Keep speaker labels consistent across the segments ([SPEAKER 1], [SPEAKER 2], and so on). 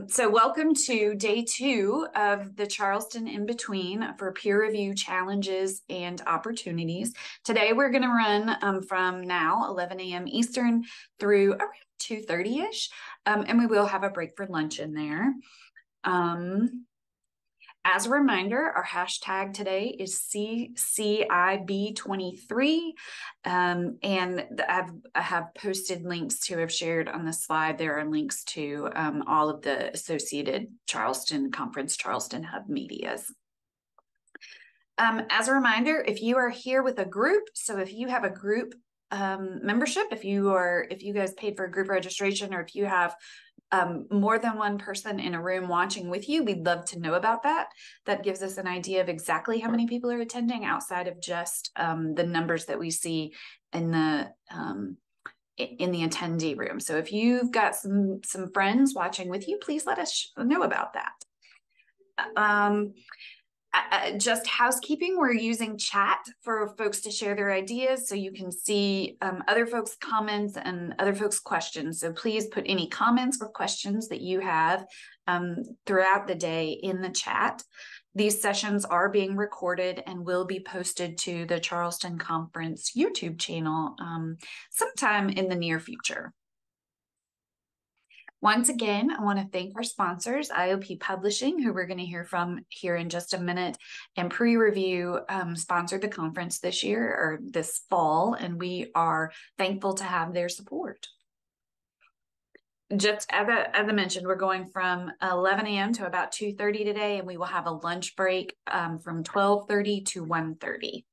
[SPEAKER 1] So welcome to day 2 of the Charleston In Between for peer review challenges and opportunities. Today we're going to run from now 11 a.m. Eastern through around 2:30ish, and we will have a break for lunch in there. As a reminder, our hashtag today is CCIB23, and I have posted links to have shared on the slide. There are links to all of the associated Charleston Conference, Charleston Hub medias. As a reminder, if you are here with a group, so if you have a group membership, if you guys paid for a group registration, or if you have more than one person in a room watching with you, we'd love to know about that. That gives us an idea of exactly how many people are attending outside of just the numbers that we see in the attendee room. So if you've got some friends watching with you, please let us know about that. Just housekeeping, we're using chat for folks to share their ideas so you can see other folks' comments and other folks' questions. So please put any comments or questions that you have throughout the day in the chat. These sessions are being recorded and will be posted to the Charleston Conference YouTube channel sometime in the near future. Once again, I want to thank our sponsors, IOP Publishing, who we're going to hear from here in just a minute, and Pre-Review sponsored the conference this year or this fall, and we are thankful to have their support. Just as I mentioned, we're going from 11 a.m. to about 2:30 today, and we will have a lunch break from 12:30 to 1:30.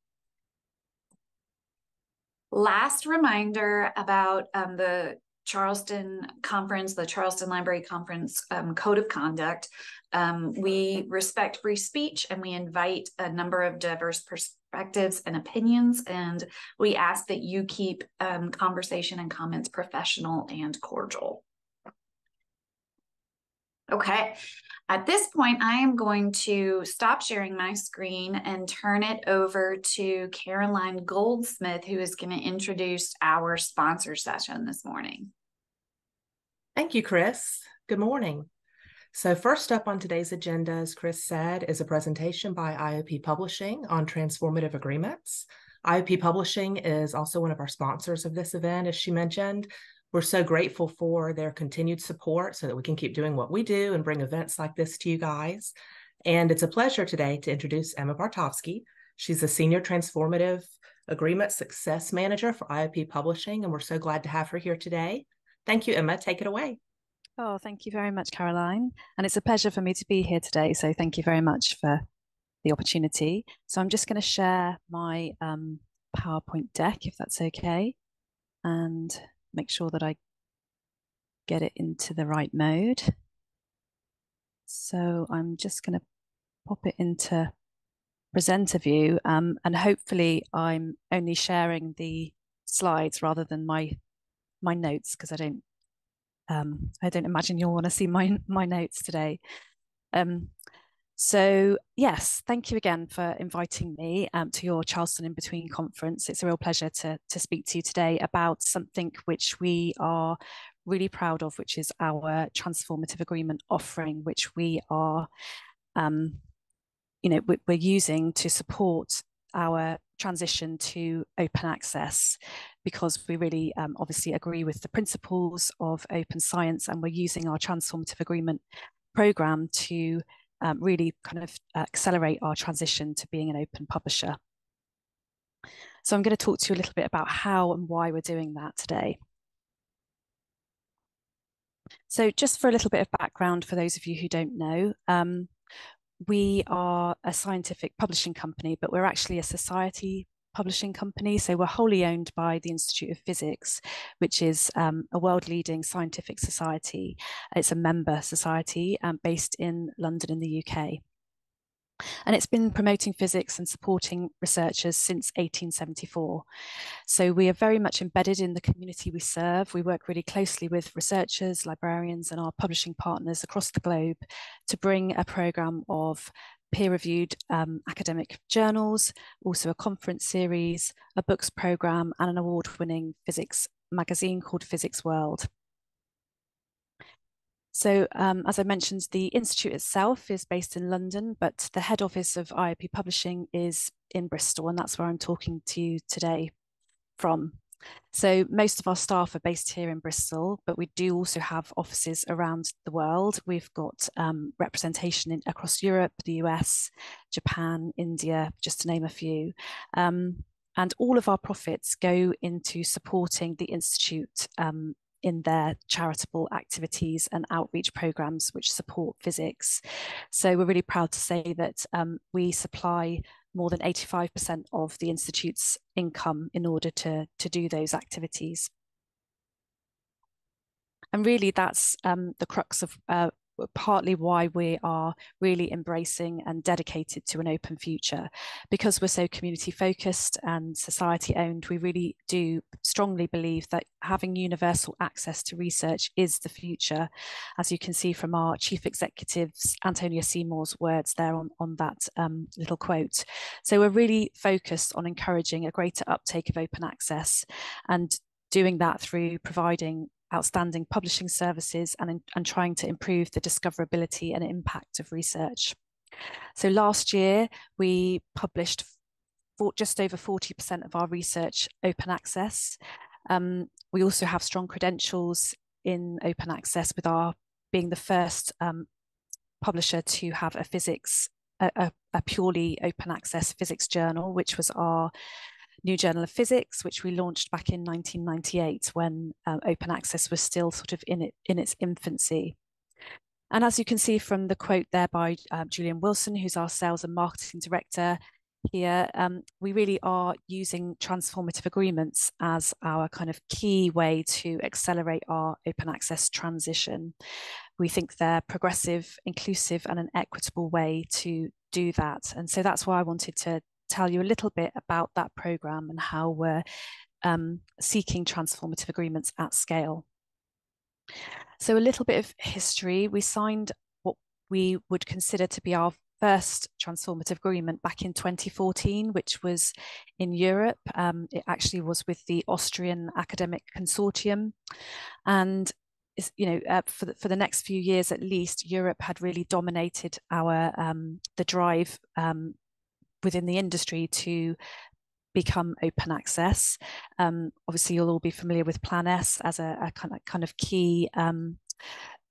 [SPEAKER 1] Last reminder about the Charleston Conference, the Charleston Library Conference Code of Conduct. We respect free speech and we invite a number of diverse perspectives and opinions, and we ask that you keep conversation and comments professional and cordial. Okay, at this point, I am going to stop sharing my screen and turn it over to Caroline Goldsmith, who is going to introduce our sponsor session this morning.
[SPEAKER 2] Thank you, Chris. Good morning. So first up on today's agenda, as Chris said, is a presentation by IOP Publishing on transformative agreements. IOP Publishing is also one of our sponsors of this event, as she mentioned. We're so grateful for their continued support so that we can keep doing what we do and bring events like this to you guys. And it's a pleasure today to introduce Emma Bartovsky. She's a Senior Transformative Agreement Success Manager for IOP Publishing, and we're so glad to have her here today. Thank you, Emma. Take it away.
[SPEAKER 3] Oh, thank you very much, Caroline. And it's a pleasure for me to be here today. So thank you very much for the opportunity. So I'm just going to share my PowerPoint deck, if that's okay, and make sure that I get it into the right mode. So I'm just going to pop it into presenter view, and hopefully I'm only sharing the slides rather than my notes, because I don't imagine you'll want to see my notes today. So yes, thank you again for inviting me to your Charleston In Between conference. It's a real pleasure to speak to you today about something which we are really proud of, which is our transformative agreement offering, which we are, we're using to support our transition to open access, because we really obviously agree with the principles of open science, and we're using our transformative agreement program to really kind of accelerate our transition to being an open publisher. So I'm going to talk to you a little bit about how and why we're doing that today. So just for a little bit of background for those of you who don't know, we are a scientific publishing company, but we're actually a society publishing company. So we're wholly owned by the Institute of Physics, which is a world-leading scientific society. It's a member society based in London in the UK. And it's been promoting physics and supporting researchers since 1874. So we are very much embedded in the community we serve. We work really closely with researchers, librarians, and our publishing partners across the globe to bring a programme of peer-reviewed academic journals, also a conference series, a books programme, and an award-winning physics magazine called Physics World. So as I mentioned, the Institute itself is based in London, but the head office of IOP Publishing is in Bristol, and that's where I'm talking to you today from. So most of our staff are based here in Bristol, but we do also have offices around the world. We've got representation across Europe, the US, Japan, India, just to name a few. And all of our profits go into supporting the Institute in their charitable activities and outreach programs which support physics. So we're really proud to say that we supply more than 85% of the Institute's income in order to do those activities. And really that's the crux of partly why we are really embracing and dedicated to an open future. Because we're so community focused and society owned, we really do strongly believe that having universal access to research is the future, as you can see from our Chief Executive's Antonia Seymour's words there on that little quote. So we're really focused on encouraging a greater uptake of open access, and doing that through providing outstanding publishing services and trying to improve the discoverability and impact of research. So last year, we published just over 40% of our research open access. We also have strong credentials in open access, with our being the first publisher to have a purely open access physics journal, which was our New Journal of Physics, which we launched back in 1998 when open access was still sort of in its infancy. And as you can see from the quote there by Julian Wilson, who's our sales and marketing director here, we really are using transformative agreements as our kind of key way to accelerate our open access transition. We think they're progressive, inclusive, and an equitable way to do that. And so that's why I wanted to tell you a little bit about that program and how we're seeking transformative agreements at scale. So a little bit of history. We signed what we would consider to be our first transformative agreement back in 2014, which was in Europe. It actually was with the Austrian Academic Consortium. And for the next few years at least, Europe had really dominated the drive within the industry to become open access. Obviously, you'll all be familiar with Plan S as a kind of key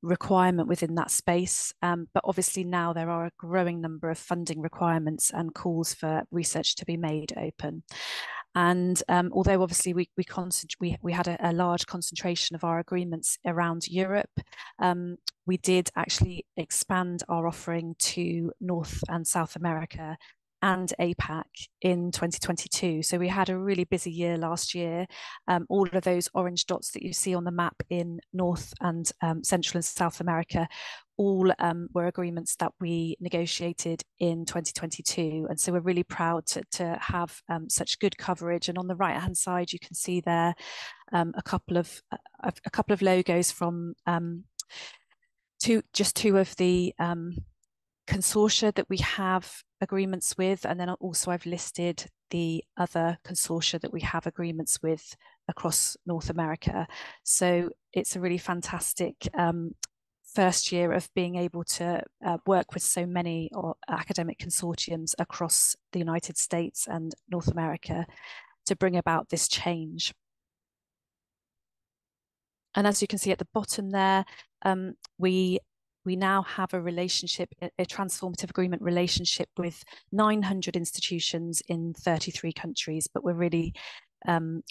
[SPEAKER 3] requirement within that space. But obviously now there are a growing number of funding requirements and calls for research to be made open. And although obviously we had a large concentration of our agreements around Europe, we did actually expand our offering to North and South America and APAC in 2022. So we had a really busy year last year. All of those orange dots that you see on the map in North and Central and South America, all were agreements that we negotiated in 2022. And so we're really proud to have such good coverage. And on the right-hand side, you can see there a couple of logos from two of the consortia that we have agreements with, and then also I've listed the other consortia that we have agreements with across North America. So it's a really fantastic first year of being able to work with so many academic consortiums across the United States and North America to bring about this change. And as you can see at the bottom there, we now have a transformative agreement relationship with 900 institutions in 33 countries, but we're really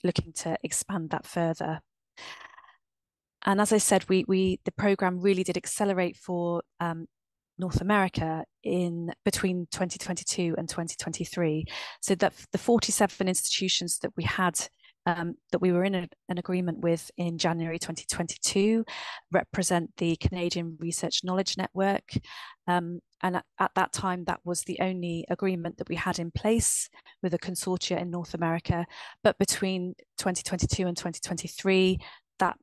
[SPEAKER 3] looking to expand that further. And as I said, the program really did accelerate for North America in between 2022 and 2023. So that the 47 institutions that we had that we were in an agreement with in January 2022 represent the Canadian Research Knowledge Network. And at that time, that was the only agreement that we had in place with a consortia in North America. But between 2022 and 2023, that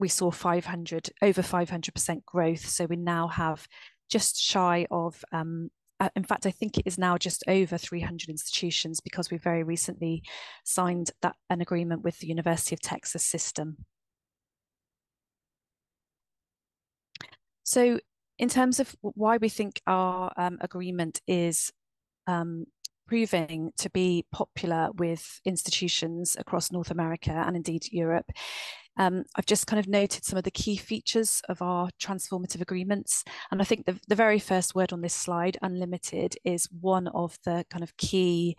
[SPEAKER 3] we saw over 500% growth. So we now have just shy of in fact, I think it is now just over 300 institutions, because we very recently signed an agreement with the University of Texas system. So in terms of why we think our agreement is proving to be popular with institutions across North America and indeed Europe, I've just kind of noted some of the key features of our transformative agreements. And I think the very first word on this slide, unlimited, is one of the kind of key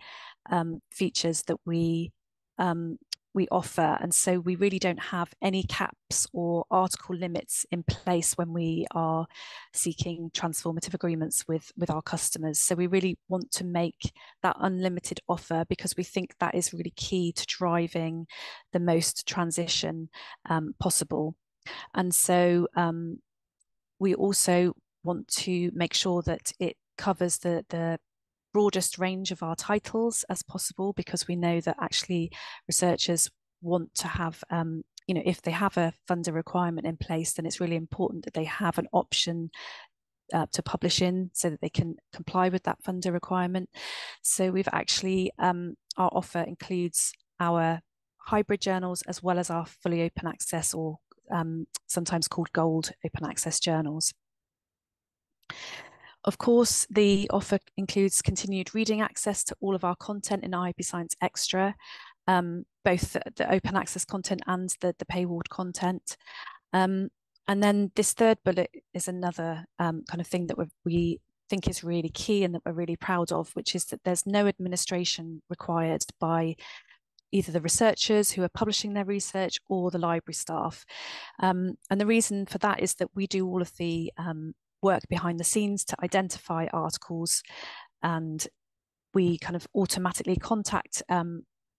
[SPEAKER 3] features that we offer. And so we really don't have any caps or article limits in place when we are seeking transformative agreements with our customers. So we really want to make that unlimited offer because we think that is really key to driving the most transition possible. And so we also want to make sure that it covers the broadest range of our titles as possible, because we know that actually researchers want to have, if they have a funder requirement in place, then it's really important that they have an option to publish in so that they can comply with that funder requirement. So we've actually, our offer includes our hybrid journals as well as our fully open access, or sometimes called gold open access journals. Of course, the offer includes continued reading access to all of our content in IOP Science Extra, both the open access content and the paywalled content. And then this third bullet is another kind of thing that we think is really key and that we're really proud of, which is that there's no administration required by either the researchers who are publishing their research or the library staff. And the reason for that is that we do all of the work behind the scenes to identify articles, and we kind of automatically contact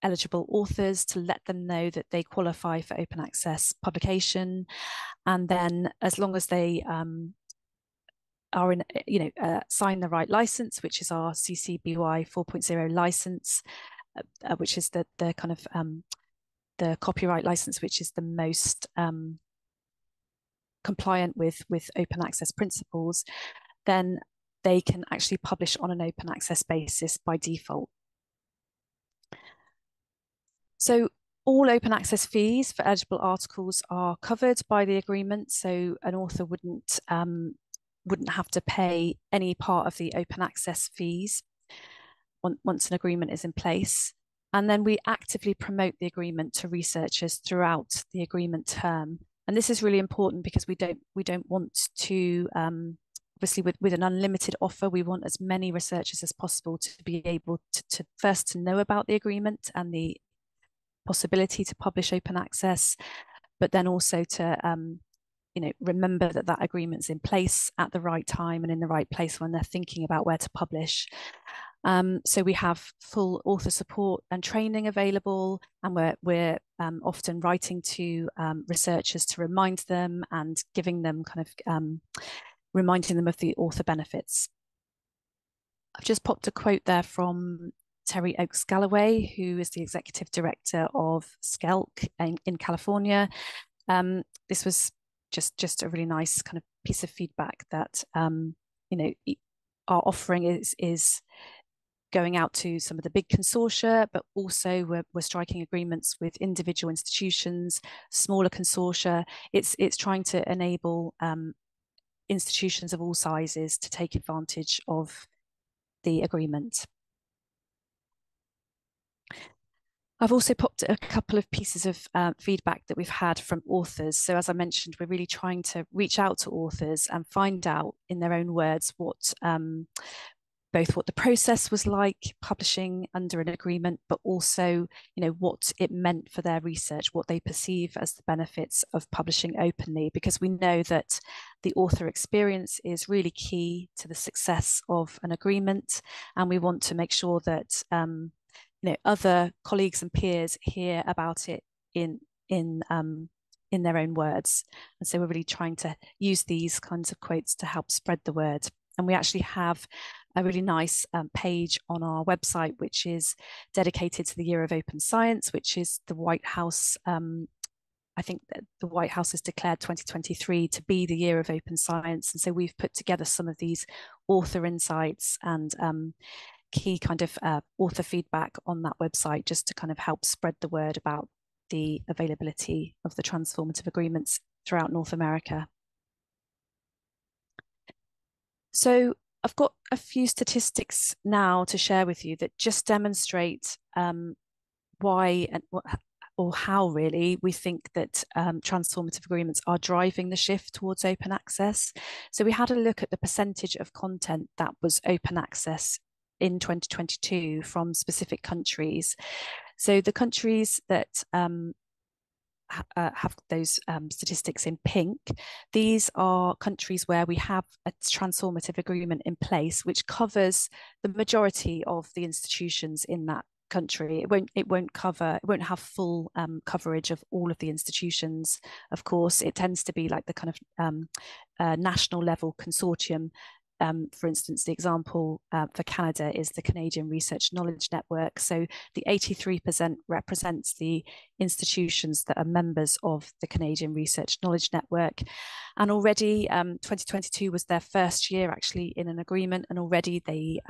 [SPEAKER 3] eligible authors to let them know that they qualify for open access publication. And then as long as they are in, sign the right license, which is our CC BY 4.0 license, which is the kind of the copyright license, which is the most compliant with open access principles, then they can actually publish on an open access basis by default. So all open access fees for eligible articles are covered by the agreement. So an author wouldn't have to pay any part of the open access fees once an agreement is in place. And then we actively promote the agreement to researchers throughout the agreement term. And this is really important because we don't want to, obviously with an unlimited offer, we want as many researchers as possible to be able to first to know about the agreement and the possibility to publish open access, but then also to remember that agreement's in place at the right time and in the right place when they're thinking about where to publish. So we have full author support and training available, and we're often writing to researchers to remind them and giving them kind of reminding them of the author benefits. I've just popped a quote there from Terry Oakes Galloway, who is the executive director of SCELC in California. This was just a really nice kind of piece of feedback that our offering is going out to some of the big consortia, but also we're striking agreements with individual institutions, smaller consortia. It's trying to enable institutions of all sizes to take advantage of the agreement. I've also popped a couple of pieces of feedback that we've had from authors. So as I mentioned, we're really trying to reach out to authors and find out in their own words both what the process was like publishing under an agreement, but also, what it meant for their research, what they perceive as the benefits of publishing openly, because we know that the author experience is really key to the success of an agreement. And we want to make sure that, other colleagues and peers hear about it in their own words. And so we're really trying to use these kinds of quotes to help spread the word. And we actually have a really nice page on our website, which is dedicated to the Year of Open Science, which is the White House. I think that the White House has declared 2023 to be the Year of Open Science. And so we've put together some of these author insights and key kind of author feedback on that website, just to kind of help spread the word about the availability of the transformative agreements throughout North America. So I've got a few statistics now to share with you that just demonstrate why and what, or how really we think that transformative agreements are driving the shift towards open access. So we had a look at the percentage of content that was open access in 2022 from specific countries. So the countries that have those statistics in pink, these are countries where we have a transformative agreement in place, which covers the majority of the institutions in that country. It won't have full coverage of all of the institutions. Of course, it tends to be like the kind of national level consortium. For instance, the example for Canada is the Canadian Research Knowledge Network. So the 83% represents the institutions that are members of the Canadian Research Knowledge Network. And already 2022 was their first year actually in an agreement, and already they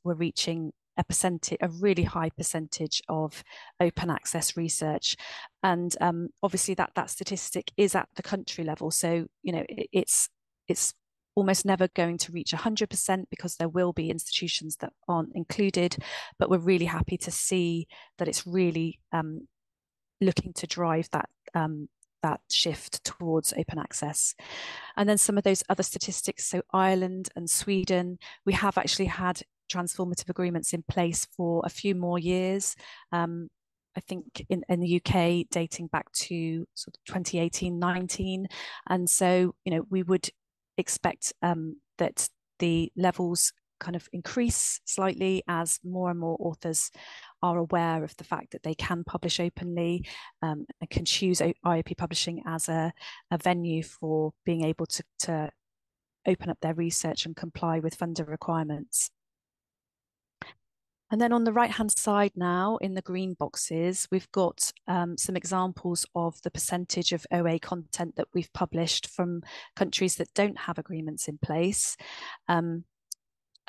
[SPEAKER 3] were reaching a really high percentage of open access research. And obviously that statistic is at the country level. So, you know, it's almost never going to reach 100% because there will be institutions that aren't included, but we're really happy to see that it's really looking to drive that shift towards open access. And then some of those other statistics, so Ireland and Sweden, we have actually had transformative agreements in place for a few more years. I think in the UK dating back to sort of 2018-19. And so, you know, we would expect that the levels kind of increase slightly as more and more authors are aware of the fact that they can publish openly and can choose IOP publishing as a venue for being able to open up their research and comply with funder requirements. And then on the right-hand side now, in the green boxes, we've got some examples of the percentage of OA content that we've published from countries that don't have agreements in place. And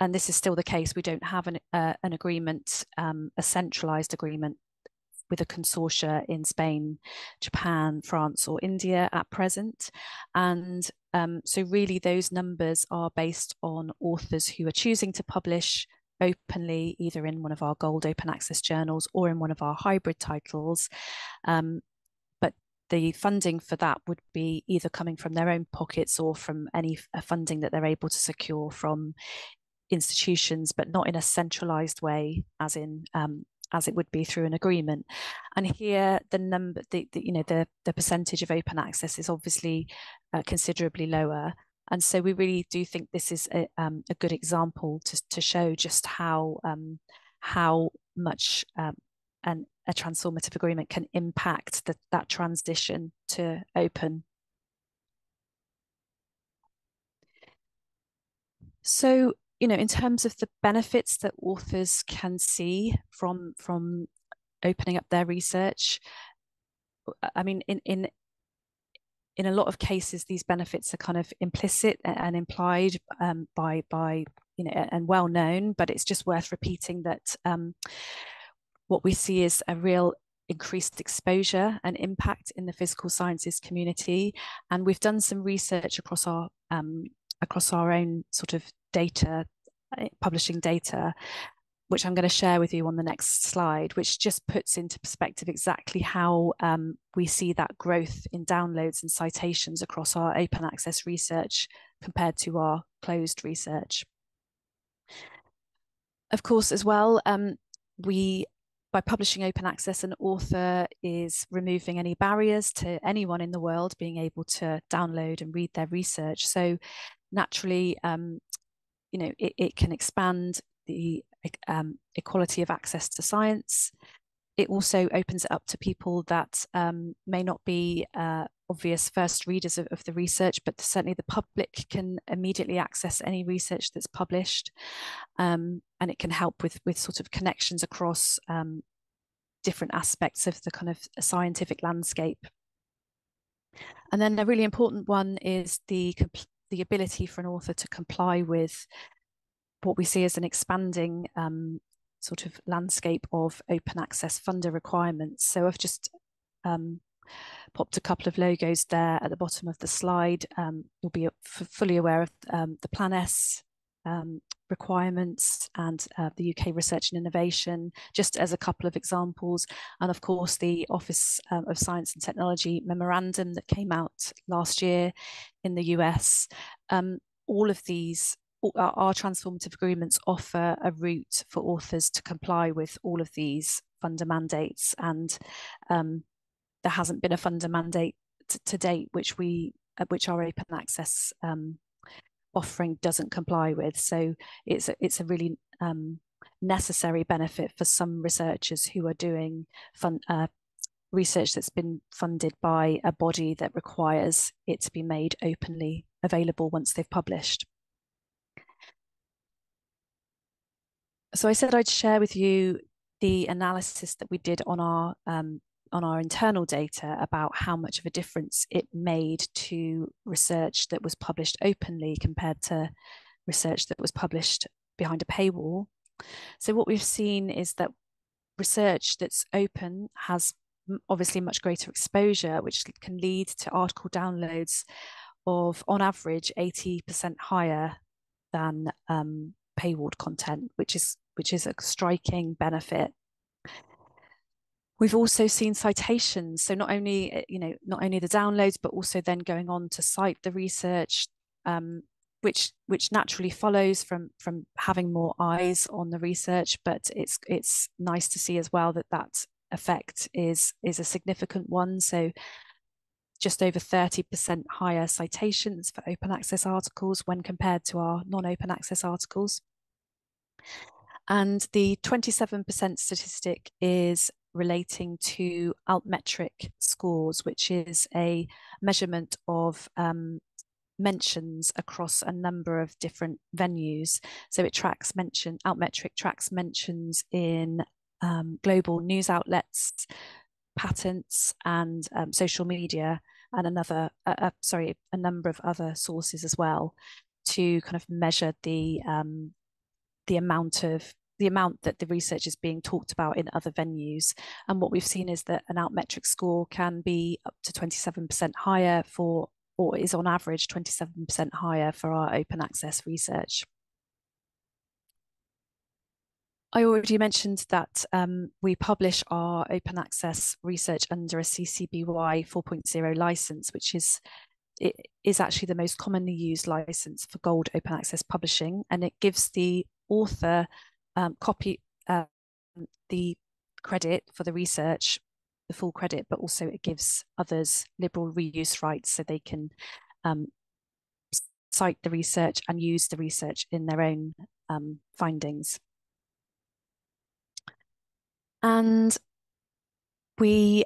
[SPEAKER 3] this is still the case. We don't have an agreement, a centralized agreement with a consortia in Spain, Japan, France, or India at present. And so really those numbers are based on authors who are choosing to publish openly, either in one of our gold open access journals or in one of our hybrid titles. But the funding for that would be either coming from their own pockets or from any funding that they're able to secure from institutions, but not in a centralized way, as it would be through an agreement. And here the percentage of open access is obviously considerably lower. And so we really do think this is a good example to show just how much a transformative agreement can impact that transition to open. So, you know, in terms of the benefits that authors can see from opening up their research, I mean, in a lot of cases, these benefits are kind of implicit and implied by you know, and well known, but it's just worth repeating that what we see is a real increased exposure and impact in the physical sciences community. And we've done some research across our own sort of data, publishing data, which I'm going to share with you on the next slide, which just puts into perspective exactly how we see that growth in downloads and citations across our open access research compared to our closed research. Of course, as well, by publishing open access, an author is removing any barriers to anyone in the world being able to download and read their research. So naturally, you know, it can expand the equality of access to science. It also opens it up to people that may not be obvious first readers of the research, but certainly the public can immediately access any research that's published, and it can help with sort of connections across different aspects of the kind of scientific landscape. And then a really important one is the ability for an author to comply with what we see as an expanding sort of landscape of open access funder requirements. So I've just popped a couple of logos there at the bottom of the slide. You'll be fully aware of the Plan S requirements and the UK Research and Innovation, just as a couple of examples. And of course, the Office of Science and Technology memorandum that came out last year in the US. All of these, our transformative agreements offer a route for authors to comply with all of these funder mandates. And there hasn't been a funder mandate to date which our open access offering doesn't comply with. So it's a really necessary benefit for some researchers who are doing research that's been funded by a body that requires it to be made openly available once they've published. So I said I'd share with you the analysis that we did on our internal data about how much of a difference it made to research that was published openly compared to research that was published behind a paywall. So what we've seen is that research that's open has obviously much greater exposure, which can lead to article downloads of, on average, 80% higher than paywalled content, which is a striking benefit. We've also seen citations, so not only the downloads, but also then going on to cite the research, which naturally follows from having more eyes on the research. But it's nice to see as well that effect is a significant one. So just over 30% higher citations for open access articles when compared to our non-open access articles. And the 27% statistic is relating to altmetric scores, which is a measurement of mentions across a number of different venues. So it tracks altmetric tracks mentions in global news outlets, patents, and social media, and a number of other sources as well, to kind of measure the amount that the research is being talked about in other venues. And what we've seen is that an altmetric score can be up to 27% higher or is on average 27% higher for our open access research. I already mentioned that we publish our open access research under a CC-BY 4.0 license, which is actually the most commonly used license for gold open access publishing, and it gives the author the credit for the research, the full credit, but also it gives others liberal reuse rights, so they can cite the research and use the research in their own findings. And we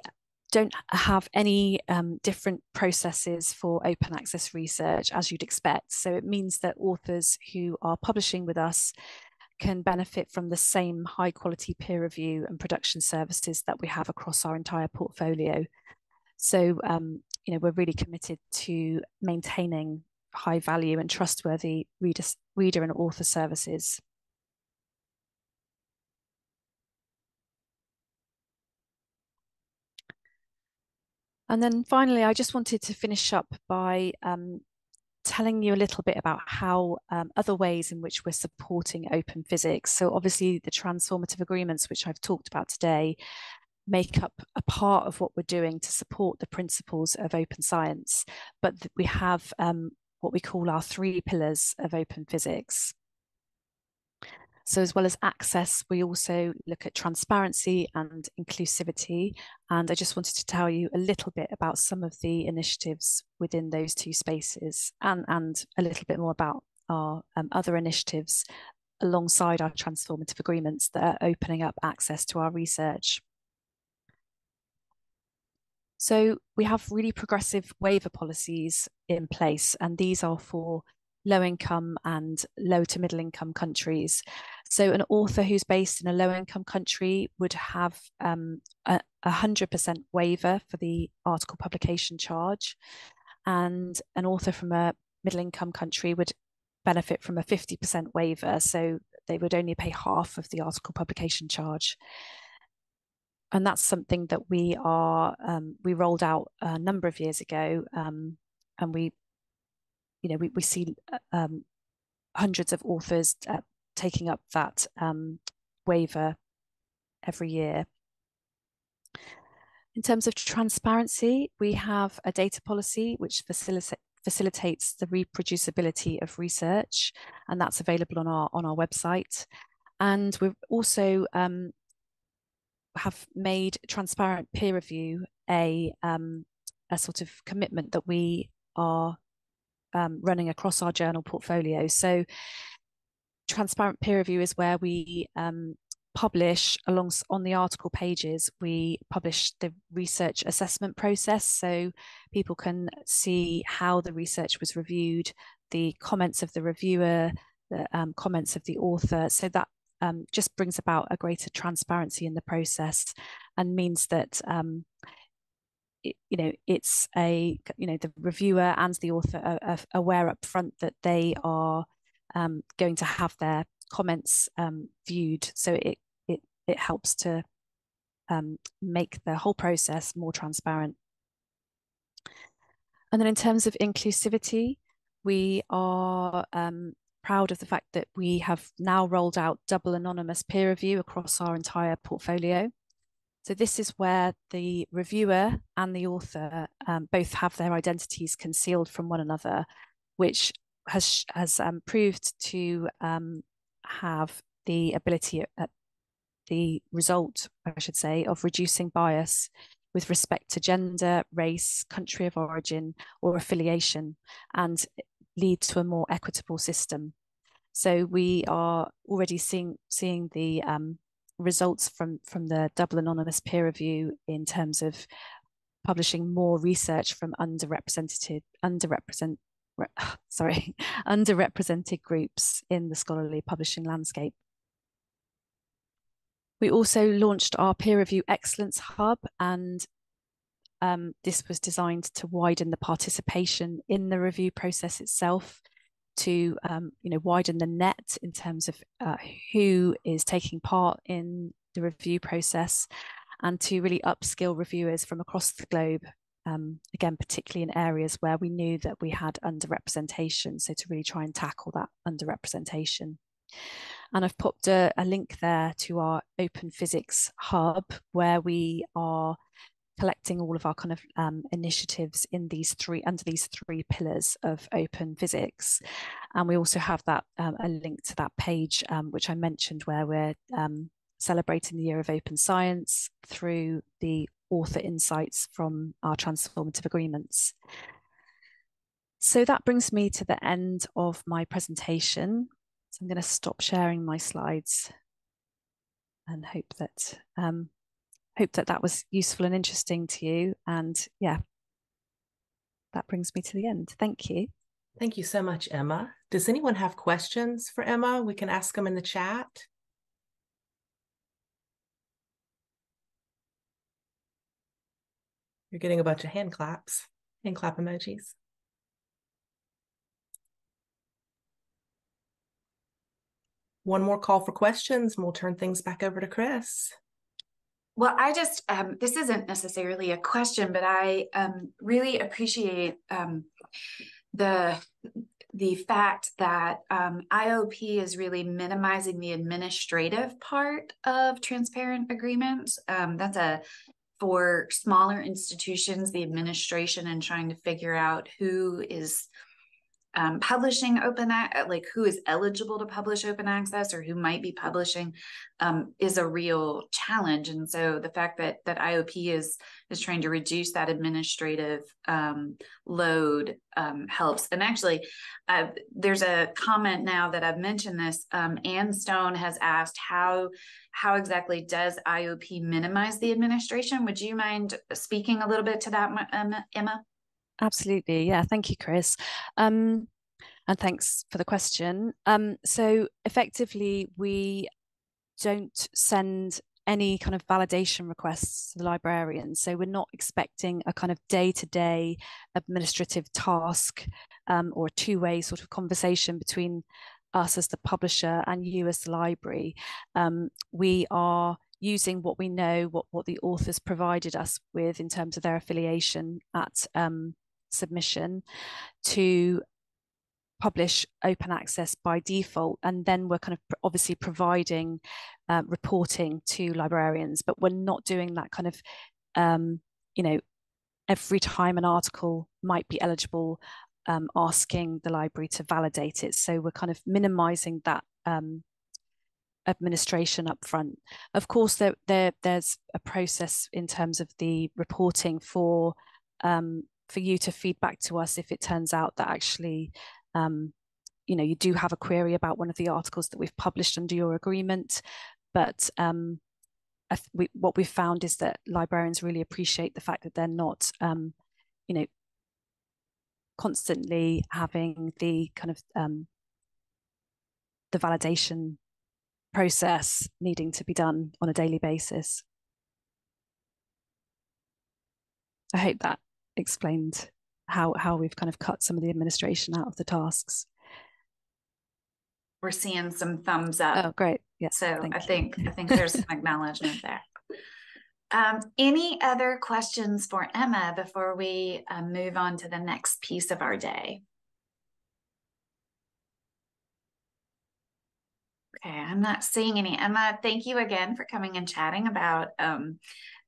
[SPEAKER 3] don't have any different processes for open access research, as you'd expect. So it means that authors who are publishing with us can benefit from the same high quality peer review and production services that we have across our entire portfolio. So, we're really committed to maintaining high value and trustworthy reader and author services. And then finally, I just wanted to finish up by telling you a little bit about how other ways in which we're supporting open physics. So obviously the transformative agreements, which I've talked about today, make up a part of what we're doing to support the principles of open science. But we have what we call our 3 pillars of open physics. So as well as access, we also look at transparency and inclusivity. And I just wanted to tell you a little bit about some of the initiatives within those 2 spaces, and a little bit more about our other initiatives alongside our transformative agreements that are opening up access to our research. So we have really progressive waiver policies in place, and these are for low-income and low to middle-income countries. So an author who's based in a low-income country would have a 100% waiver for the article publication charge, and an author from a middle-income country would benefit from a 50% waiver, so they would only pay half of the article publication charge. And that's something that we rolled out a number of years ago, and we see hundreds of authors taking up that waiver every year. In terms of transparency, we have a data policy which facilitates the reproducibility of research, and that's available on our website. And we've also have made transparent peer review a sort of commitment that we are running across our journal portfolio. So transparent peer review is where we publish on the article pages, we publish the research assessment process, so people can see how the research was reviewed, the comments of the reviewer, the comments of the author. So that just brings about a greater transparency in the process, and means that it's the reviewer and the author are aware up front that they are going to have their comments viewed. So it helps to make the whole process more transparent. And then in terms of inclusivity, we are proud of the fact that we have now rolled out double anonymous peer review across our entire portfolio. So this is where the reviewer and the author both have their identities concealed from one another, which has proved to have the ability at the result, I should say, of reducing bias with respect to gender, race, country of origin, or affiliation, and lead to a more equitable system. So we are already seeing the results from the double anonymous peer review in terms of publishing more research from underrepresented groups in the scholarly publishing landscape. We also launched our peer review excellence hub, and this was designed to widen the participation in the review process itself, to widen the net in terms of who is taking part in the review process, and to really upskill reviewers from across the globe, again, particularly in areas where we knew that we had underrepresentation, so to really try and tackle that underrepresentation. And I've popped a link there to our Open Physics Hub, where we are collecting all of our kind of initiatives in under these three pillars of open physics. And we also have that a link to that page, which I mentioned, where we're celebrating the Year of Open Science through the author insights from our transformative agreements. So that brings me to the end of my presentation. So I'm going to stop sharing my slides and hope that that was useful and interesting to you. And yeah, that brings me to the end. Thank you.
[SPEAKER 2] Thank you so much, Emma. Does anyone have questions for Emma? We can ask them in the chat. You're getting a bunch of hand clap emojis. One more call for questions, and we'll turn things back over to Chris.
[SPEAKER 1] Well, I just, this isn't necessarily a question, but I really appreciate the fact that IOP is really minimizing the administrative part of transparent agreements. For smaller institutions, the administration and trying to figure out who is publishing who is eligible to publish open access, or who might be publishing, is a real challenge. And so the fact that IOP is trying to reduce that administrative load helps. And actually, there's a comment now that I've mentioned this. Ann Stone has asked how exactly does IOP minimize the administration? Would you mind speaking a little bit to that, Emma?
[SPEAKER 3] Absolutely. Yeah. Thank you, Chris. And thanks for the question. So effectively, we don't send any kind of validation requests to the librarian. So we're not expecting a kind of day-to-day administrative task or a two-way sort of conversation between us as the publisher and you as the library. We are using what we know, what the authors provided us with in terms of their affiliation at submission, to publish open access by default, and then we're kind of obviously providing reporting to librarians, but we're not doing that kind of, you know, every time an article might be eligible, asking the library to validate it. So we're kind of minimizing that administration up front. Of course, there's a process in terms of the reporting for you to feed back to us if it turns out that actually you know, you do have a query about one of the articles that we've published under your agreement. But what we've found is that librarians really appreciate the fact that they're not, you know, constantly having the kind of the validation process needing to be done on a daily basis. I hope that explained how we've kind of cut some of the administration out of the tasks.
[SPEAKER 1] We're seeing some thumbs up.
[SPEAKER 3] Oh, great. Yeah.
[SPEAKER 1] So I think there's some acknowledgement there. Any other questions for Emma before we move on to the next piece of our day? Okay, I'm not seeing any. Emma, thank you again for coming and chatting about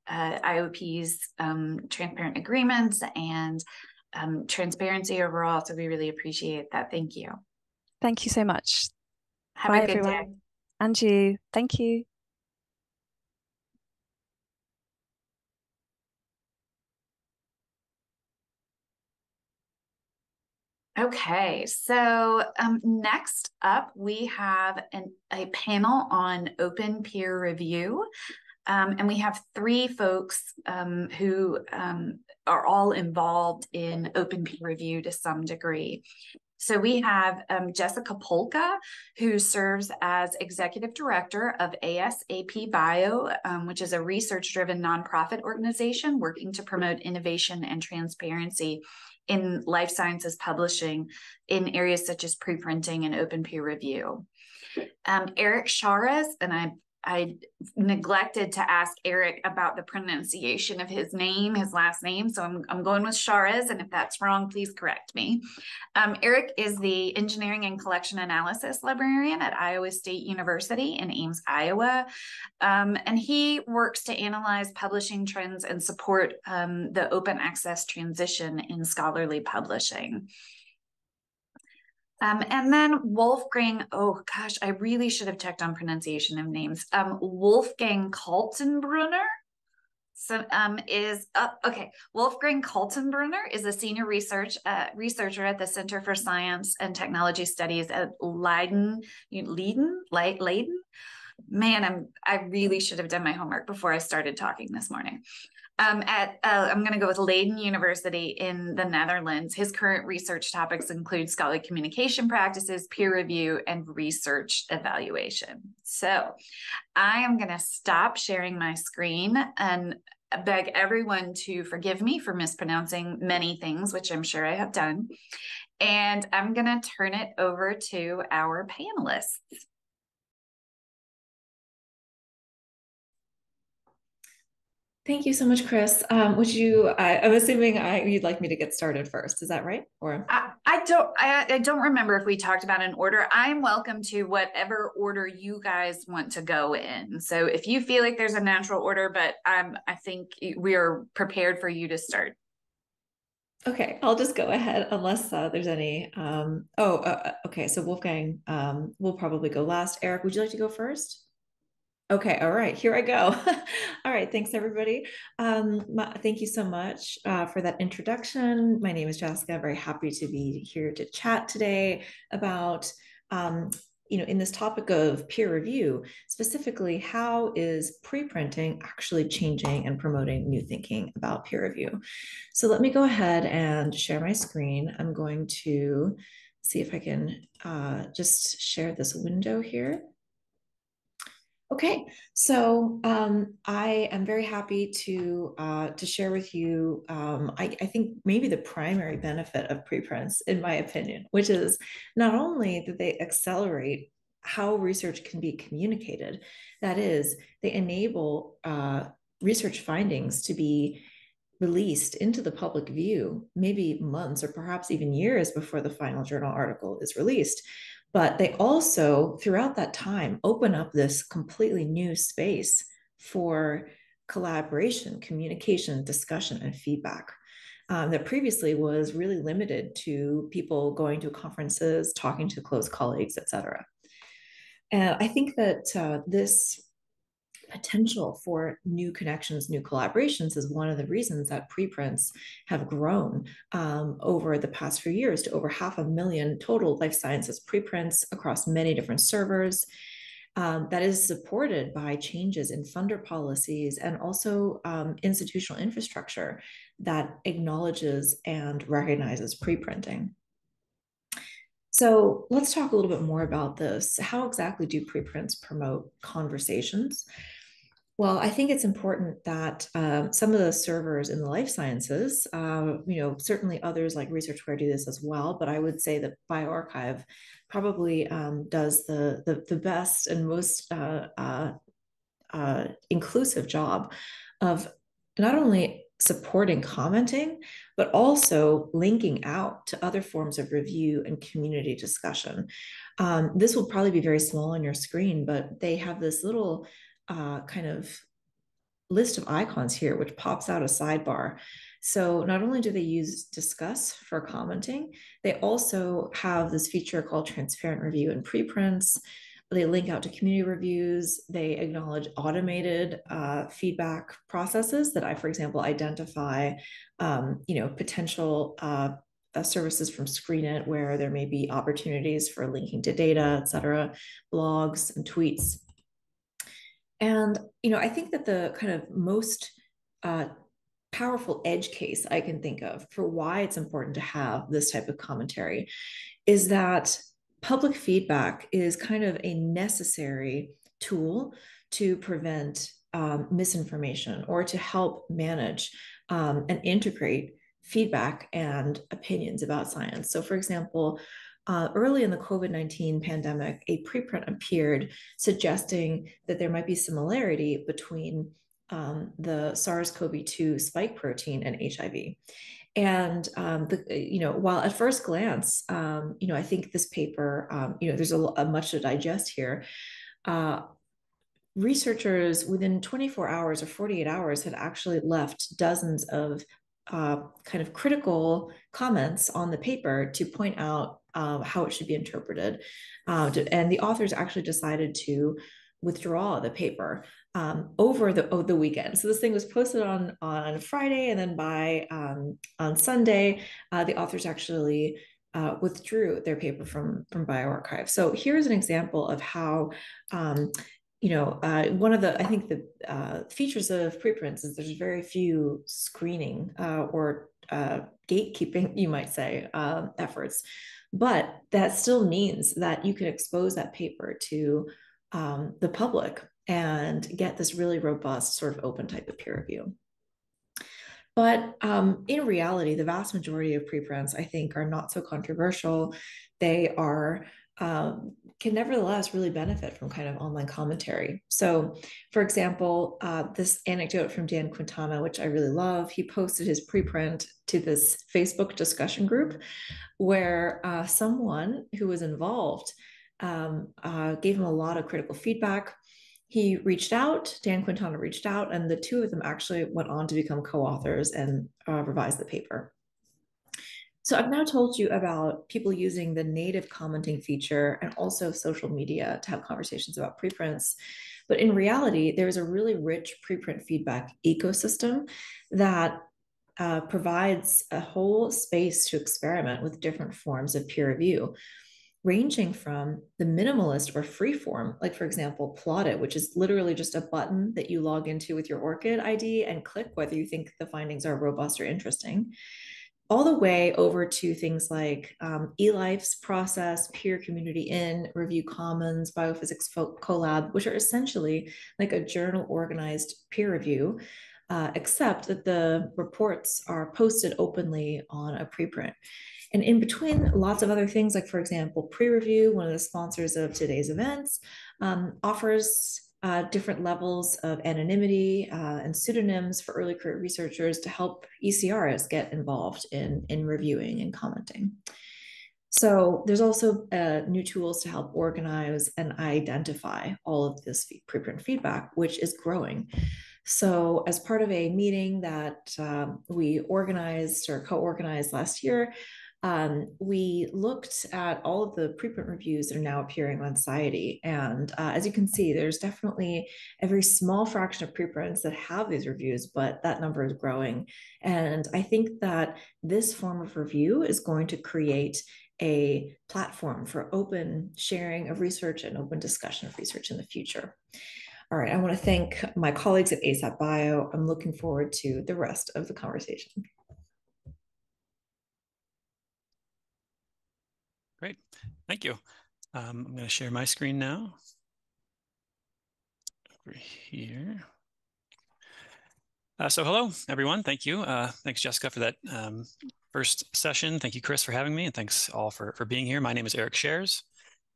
[SPEAKER 1] IOP's transparent agreements and transparency overall. So we really appreciate that. Thank you.
[SPEAKER 3] Thank you so much.
[SPEAKER 1] Have
[SPEAKER 3] Bye,
[SPEAKER 1] a good
[SPEAKER 3] everyone.
[SPEAKER 1] day.
[SPEAKER 3] And you. Thank you.
[SPEAKER 1] Okay, so next up we have a panel on open peer review. And we have three folks who are all involved in open peer review to some degree. So we have Jessica Polka, who serves as Executive Director of ASAP Bio, which is a research-driven nonprofit organization working to promote innovation and transparency in life sciences publishing in areas such as preprinting and open peer review. Eric Charez, and I neglected to ask Eric about the pronunciation of his name, his last name. So I'm going with Charez, and if that's wrong, please correct me. Eric is the Engineering and Collection Analysis Librarian at Iowa State University in Ames, Iowa. And he works to analyze publishing trends and support the open access transition in scholarly publishing. And then Wolfgang, oh gosh, I really should have checked on pronunciation of names. Wolfgang Kaltenbrunner Wolfgang Kaltenbrunner is a senior researcher at the Center for Science and Technology Studies at Leiden. Man, I really should have done my homework before I started talking this morning. I'm going to go with Leiden University in the Netherlands. His current research topics include scholarly communication practices, peer review, and research evaluation. So I am going to stop sharing my screen and beg everyone to forgive me for mispronouncing many things, which I'm sure I have done. And I'm going to turn it over to our panelists.
[SPEAKER 4] Thank you so much, Chris. I'm assuming you'd like me to get started first. Is that right? Or
[SPEAKER 1] I don't remember if we talked about an order. I'm welcome to whatever order you guys want to go in. So if you feel like there's a natural order, but I think we are prepared for you to start.
[SPEAKER 4] Okay, I'll just go ahead unless there's any. Okay. So Wolfgang will probably go last. Eric, would you like to go first? Okay, all right, here I go. All right, thanks everybody. Thank you so much for that introduction. My name is Jessica. I'm very happy to be here to chat today about, in this topic of peer review, specifically, how is preprinting actually changing and promoting new thinking about peer review? So let me go ahead and share my screen. I'm going to see if I can just share this window here. Okay, so I am very happy to share with you, I think maybe the primary benefit of preprints, in my opinion, which is not only that they accelerate how research can be communicated, that is, they enable research findings to be released into the public view, maybe months or perhaps even years before the final journal article is released. But they also, throughout that time, open up this completely new space for collaboration, communication, discussion, and feedback. That previously was really limited to people going to conferences, talking to close colleagues, et cetera. And I think that this potential for new connections, new collaborations is one of the reasons that preprints have grown over the past few years to over 500,000 total life sciences preprints across many different servers. That is supported by changes in funder policies and also institutional infrastructure that acknowledges and recognizes preprinting. So let's talk a little bit more about this. How exactly do preprints promote conversations? Well, I think it's important that some of the servers in the life sciences, certainly others like ResearchWare do this as well, but I would say that bioRxiv probably does the best and most inclusive job of not only supporting commenting, but also linking out to other forms of review and community discussion. This will probably be very small on your screen, but they have this little kind of list of icons here, which pops out a sidebar. So not only do they use discuss for commenting, they also have this feature called transparent review and preprints. They link out to community reviews. They acknowledge automated feedback processes that for example, identify, potential services from ScreenIt where there may be opportunities for linking to data, et cetera, blogs and tweets. And, I think that the kind of most powerful edge case I can think of for why it's important to have this type of commentary is that public feedback is kind of a necessary tool to prevent misinformation or to help manage and integrate feedback and opinions about science. So for example, early in the COVID-19 pandemic, a preprint appeared suggesting that there might be similarity between the SARS-CoV-2 spike protein and HIV. And while at first glance, I think this paper, there's a much to digest here. Researchers within 24 hours or 48 hours had actually left dozens of kind of critical comments on the paper to point out how it should be interpreted. And the authors actually decided to withdraw the paper over the weekend. So this thing was posted on Friday, and then by on Sunday, the authors actually withdrew their paper from bioRxiv. So here's an example of how one of the features of preprints is there's very few screening or gatekeeping, you might say, efforts. But that still means that you can expose that paper to the public and get this really robust sort of open type of peer review. But in reality, the vast majority of preprints, I think, are not so controversial. They are can nevertheless really benefit from kind of online commentary. So for example, this anecdote from Dan Quintana, which I really love, he posted his preprint to this Facebook discussion group where someone who was involved gave him a lot of critical feedback. He reached out, Dan Quintana reached out, and the two of them actually went on to become co-authors and revise the paper. So I've now told you about people using the native commenting feature and also social media to have conversations about preprints. But in reality, there's a really rich preprint feedback ecosystem that provides a whole space to experiment with different forms of peer review, ranging from the minimalist or free form, like for example, Plot It, which is literally just a button that you log into with your ORCID ID and click whether you think the findings are robust or interesting, all the way over to things like eLife's process, Peer Community In, Review Commons, Biophysics Collab, which are essentially like a journal organized peer review, except that the reports are posted openly on a preprint. And in between, lots of other things, like for example, Pre-Review, one of the sponsors of today's events, offers different levels of anonymity and pseudonyms for early career researchers to help ECRs get involved in reviewing and commenting. So there's also new tools to help organize and identify all of this preprint feedback, which is growing. So as part of a meeting that we organized or co-organized last year, we looked at all of the preprint reviews that are now appearing on Society. And as you can see, there's definitely a very small fraction of preprints that have these reviews, but that number is growing. And I think that this form of review is going to create a platform for open sharing of research and open discussion of research in the future. All right, I want to thank my colleagues at ASAP Bio. I'm looking forward to the rest of the conversation.
[SPEAKER 5] Great, thank you. I'm going to share my screen now. Over here. So hello, everyone. Thank you. Thanks, Jessica, for that first session. Thank you, Chris, for having me, and thanks all for being here. My name is Eric Shares,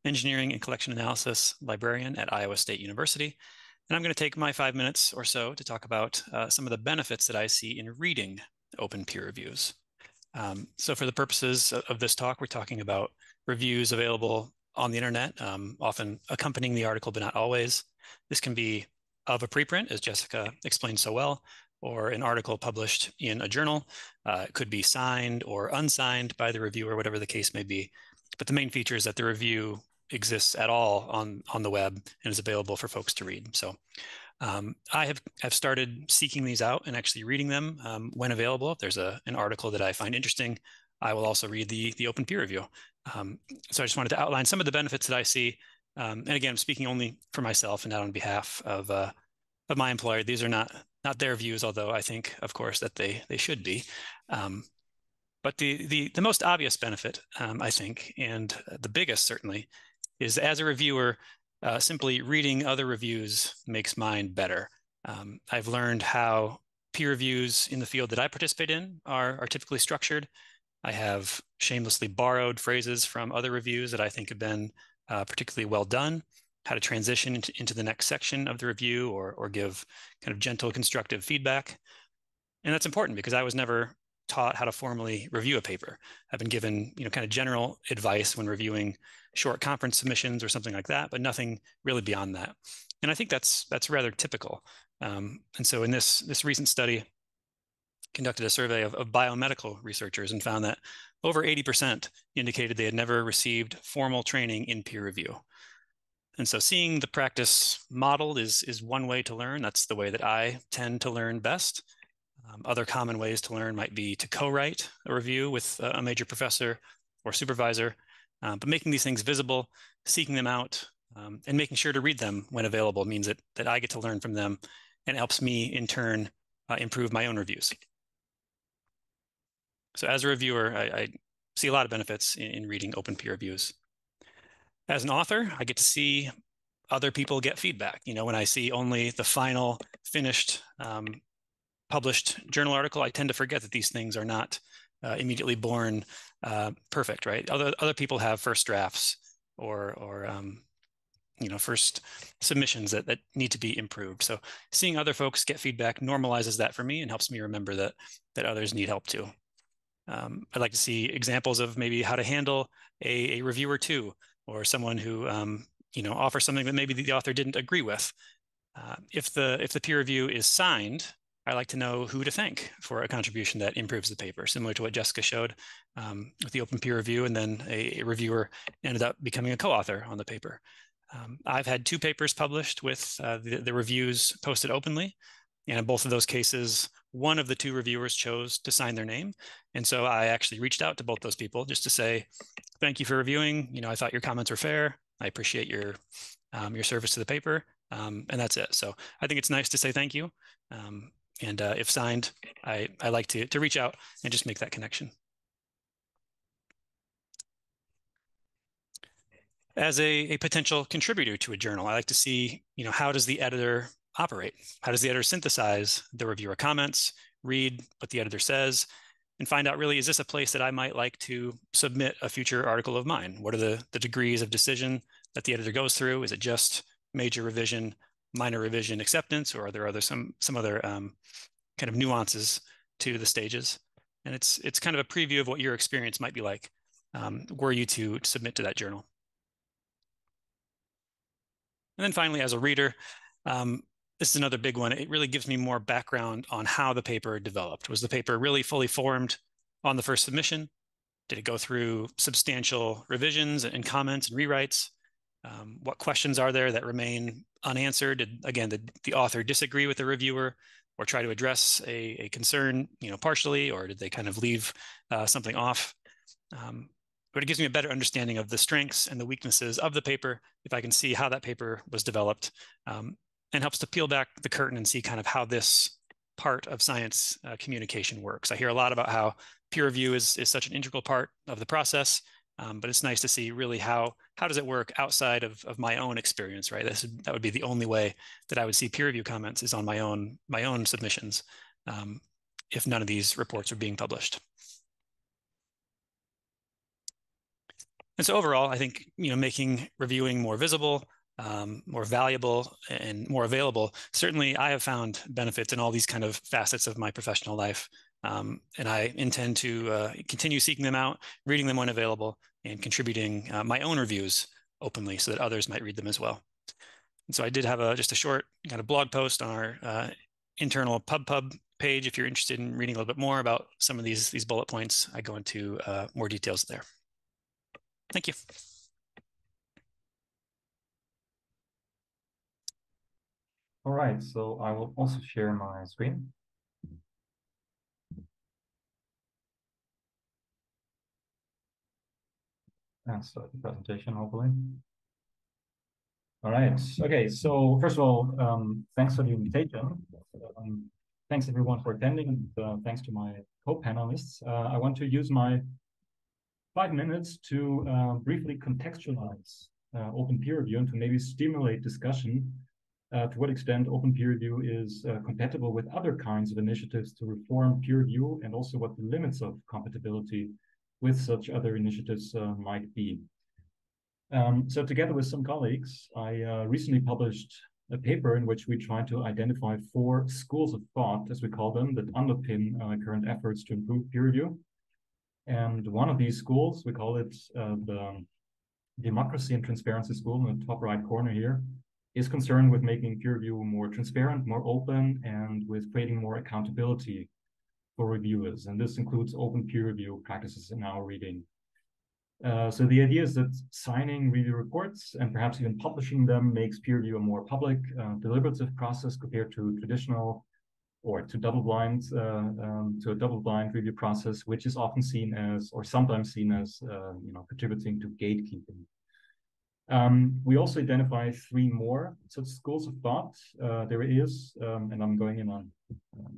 [SPEAKER 5] Engineering and Collection Analysis Librarian at Iowa State University. And I'm going to take my 5 minutes or so to talk about some of the benefits that I see in reading open peer reviews. So for the purposes of this talk, we're talking about reviews available on the internet, often accompanying the article, but not always. This can be of a preprint, as Jessica explained so well, or an article published in a journal. It could be signed or unsigned by the reviewer, whatever the case may be. But the main feature is that the review exists at all on the web and is available for folks to read. So I have started seeking these out and actually reading them when available. If there's an article that I find interesting, I will also read the open peer review. So I just wanted to outline some of the benefits that I see. And again, I'm speaking only for myself and not on behalf of my employer. These are not their views, although I think, of course, that they should be. But the most obvious benefit, I think, and the biggest certainly, is as a reviewer, simply reading other reviews makes mine better. I've learned how peer reviews in the field that I participate in are typically structured. I have shamelessly borrowed phrases from other reviews that I think have been particularly well done, how to transition into the next section of the review or give kind of gentle, constructive feedback. And that's important because I was never taught how to formally review a paper. I've been given, kind of general advice when reviewing short conference submissions or something like that, but nothing really beyond that. And I think that's rather typical. And so in this recent study, conducted a survey of biomedical researchers and found that over 80% indicated they had never received formal training in peer review. And so seeing the practice modeled is one way to learn. That's the way that I tend to learn best. Other common ways to learn might be to co-write a review with a major professor or supervisor, but making these things visible, seeking them out, and making sure to read them when available means that I get to learn from them, and it helps me in turn improve my own reviews. So as a reviewer, I see a lot of benefits in reading open peer reviews. As an author, I get to see other people get feedback. When I see only the final finished published journal article, I tend to forget that these things are not immediately born perfect, right? Other people have first drafts or first submissions that need to be improved. So seeing other folks get feedback normalizes that for me and helps me remember that others need help too. I'd like to see examples of maybe how to handle a reviewer too, or someone who offers something that maybe the author didn't agree with. If the peer review is signed, I like to know who to thank for a contribution that improves the paper, similar to what Jessica showed with the open peer review, and then a reviewer ended up becoming a co-author on the paper. I've had 2 papers published with the reviews posted openly, and in both of those cases, one of the 2 reviewers chose to sign their name. And so I actually reached out to both those people just to say, thank you for reviewing. I thought your comments were fair. I appreciate your service to the paper. And that's it. So I think it's nice to say thank you. And if signed, I like to reach out and just make that connection. As a potential contributor to a journal, I like to see, how does the editor operate? How does the editor synthesize the reviewer comments, read what the editor says, and find out really, is this a place that I might like to submit a future article of mine? What are the degrees of decision that the editor goes through? Is it just major revision, minor revision acceptance, or are there some other kind of nuances to the stages? And it's kind of a preview of what your experience might be like were you to submit to that journal. And then finally, as a reader, this is another big one. It really gives me more background on how the paper developed. Was the paper really fully formed on the first submission? Did it go through substantial revisions and comments and rewrites? What questions are there that remain unanswered? Did the author disagree with the reviewer or try to address a concern, partially, or did they kind of leave something off? But it gives me a better understanding of the strengths and the weaknesses of the paper if I can see how that paper was developed, and helps to peel back the curtain and see kind of how this part of science communication works. I hear a lot about how peer review is such an integral part of the process, but it's nice to see really how does it work outside of my own experience, right? That would be the only way that I would see peer review comments is on my own submissions, if none of these reports are being published. And so overall, I think, making reviewing more visible, more valuable, and more available, certainly I have found benefits in all these kind of facets of my professional life. And I intend to continue seeking them out, reading them when available, and contributing my own reviews openly so that others might read them as well. And so I did have just a short kind of blog post on our internal PubPub page. If you're interested in reading a little bit more about some of these bullet points, I go into more details there. Thank you.
[SPEAKER 6] All right, so I will also share my screen. And start the presentation, hopefully. All right, okay, so first of all, thanks for the invitation. Thanks everyone for attending, and thanks to my co-panelists. I want to use my 5 minutes to briefly contextualize open peer review and to maybe stimulate discussion to what extent open peer review is compatible with other kinds of initiatives to reform peer review, and also what the limits of compatibility with such other initiatives might be. So together with some colleagues, I recently published a paper in which we tried to identify 4 schools of thought, as we call them, that underpin current efforts to improve peer review. And one of these schools, we call it the Democracy and Transparency School in the top right corner here, is concerned with making peer review more transparent, more open, and with creating more accountability for reviewers. And this includes open peer review practices in our reading. So the idea is that signing review reports and perhaps even publishing them makes peer review a more public, deliberative process compared to traditional or to a double-blind review process, which is often seen as, or sometimes seen as, contributing to gatekeeping. We also identify 3 more such schools of thought. There is, and I'm going in a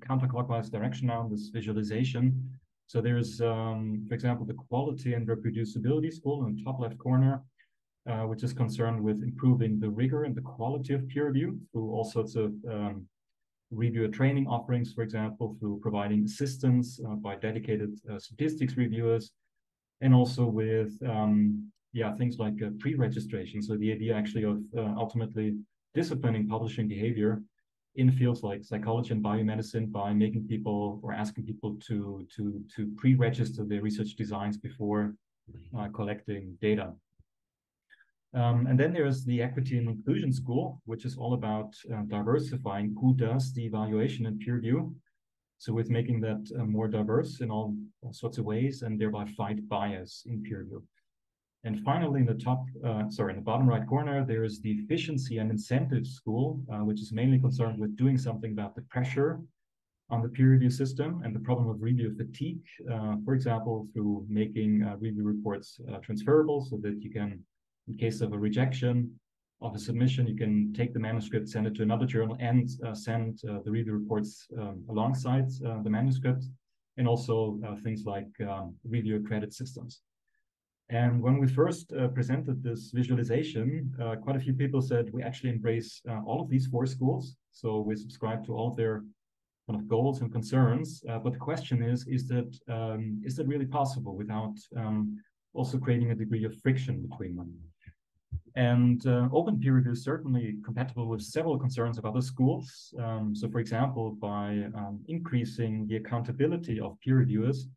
[SPEAKER 6] counterclockwise direction now, this visualization. So there's, for example, the Quality and Reproducibility School in the top left corner, which is concerned with improving the rigor and the quality of peer review through all sorts of reviewer training offerings, for example, through providing assistance by dedicated statistics reviewers, and also with things like pre-registration. So the idea actually of ultimately disciplining publishing behavior in fields like psychology and biomedicine by making people or asking people to pre-register their research designs before collecting data. And then there's the Equity and Inclusion School, which is all about diversifying who does the evaluation and peer review. So with making that more diverse in all sorts of ways, and thereby fight bias in peer review. And finally, in the bottom right corner, there is the Efficiency and Incentives School, which is mainly concerned with doing something about the pressure on the peer review system and the problem of review fatigue, for example, through making review reports transferable so that you can, in case of a rejection of a submission, you can take the manuscript, send it to another journal, and send the review reports alongside the manuscript, and also things like review credit systems. And when we first presented this visualization, quite a few people said we actually embrace all of these 4 schools. So we subscribe to all of their kind of goals and concerns. But the question is that really possible without also creating a degree of friction between them? And open peer review is certainly compatible with several concerns of other schools. So for example, by increasing the accountability of peer reviewers,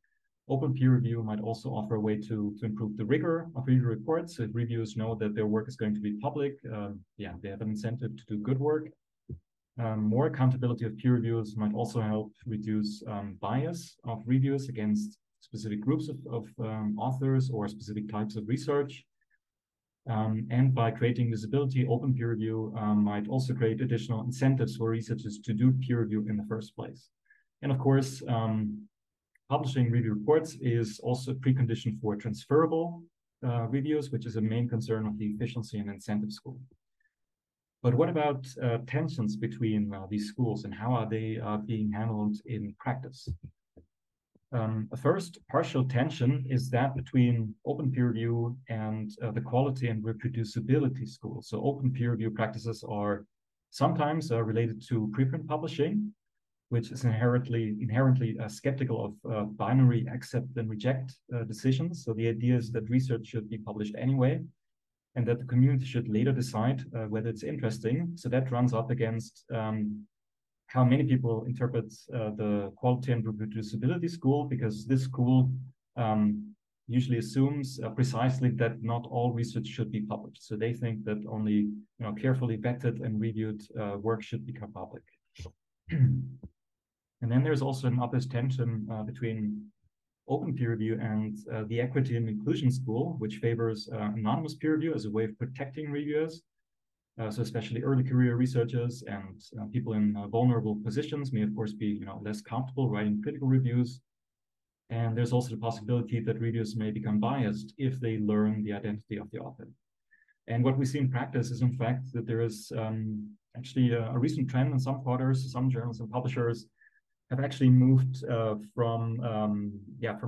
[SPEAKER 6] open peer review might also offer a way to improve the rigor of review reports. So if reviewers know that their work is going to be public, they have an incentive to do good work. More accountability of peer reviewers might also help reduce bias of reviewers against specific groups of authors or specific types of research. And by creating visibility, open peer review might also create additional incentives for researchers to do peer review in the first place. And of course, publishing review reports is also a precondition for transferable reviews, which is a main concern of the efficiency and incentive school. But what about tensions between these schools, and how are they being handled in practice? A first partial tension is that between open peer review and the quality and reproducibility school. So open peer review practices are sometimes related to preprint publishing, which is inherently skeptical of binary accept and reject decisions. So the idea is that research should be published anyway, and that the community should later decide whether it's interesting. So that runs up against how many people interpret the quality and reproducibility school, because this school usually assumes precisely that not all research should be published. So they think that only carefully vetted and reviewed work should become public. And then there's also an opposite tension between open peer review and the equity and inclusion school, which favors anonymous peer review as a way of protecting reviewers. So especially early career researchers and people in vulnerable positions may, of course, be less comfortable writing critical reviews. And there's also the possibility that reviewers may become biased if they learn the identity of the author. And what we see in practice is, in fact, that there is actually a recent trend in some quarters. Some journals and publishers have actually moved from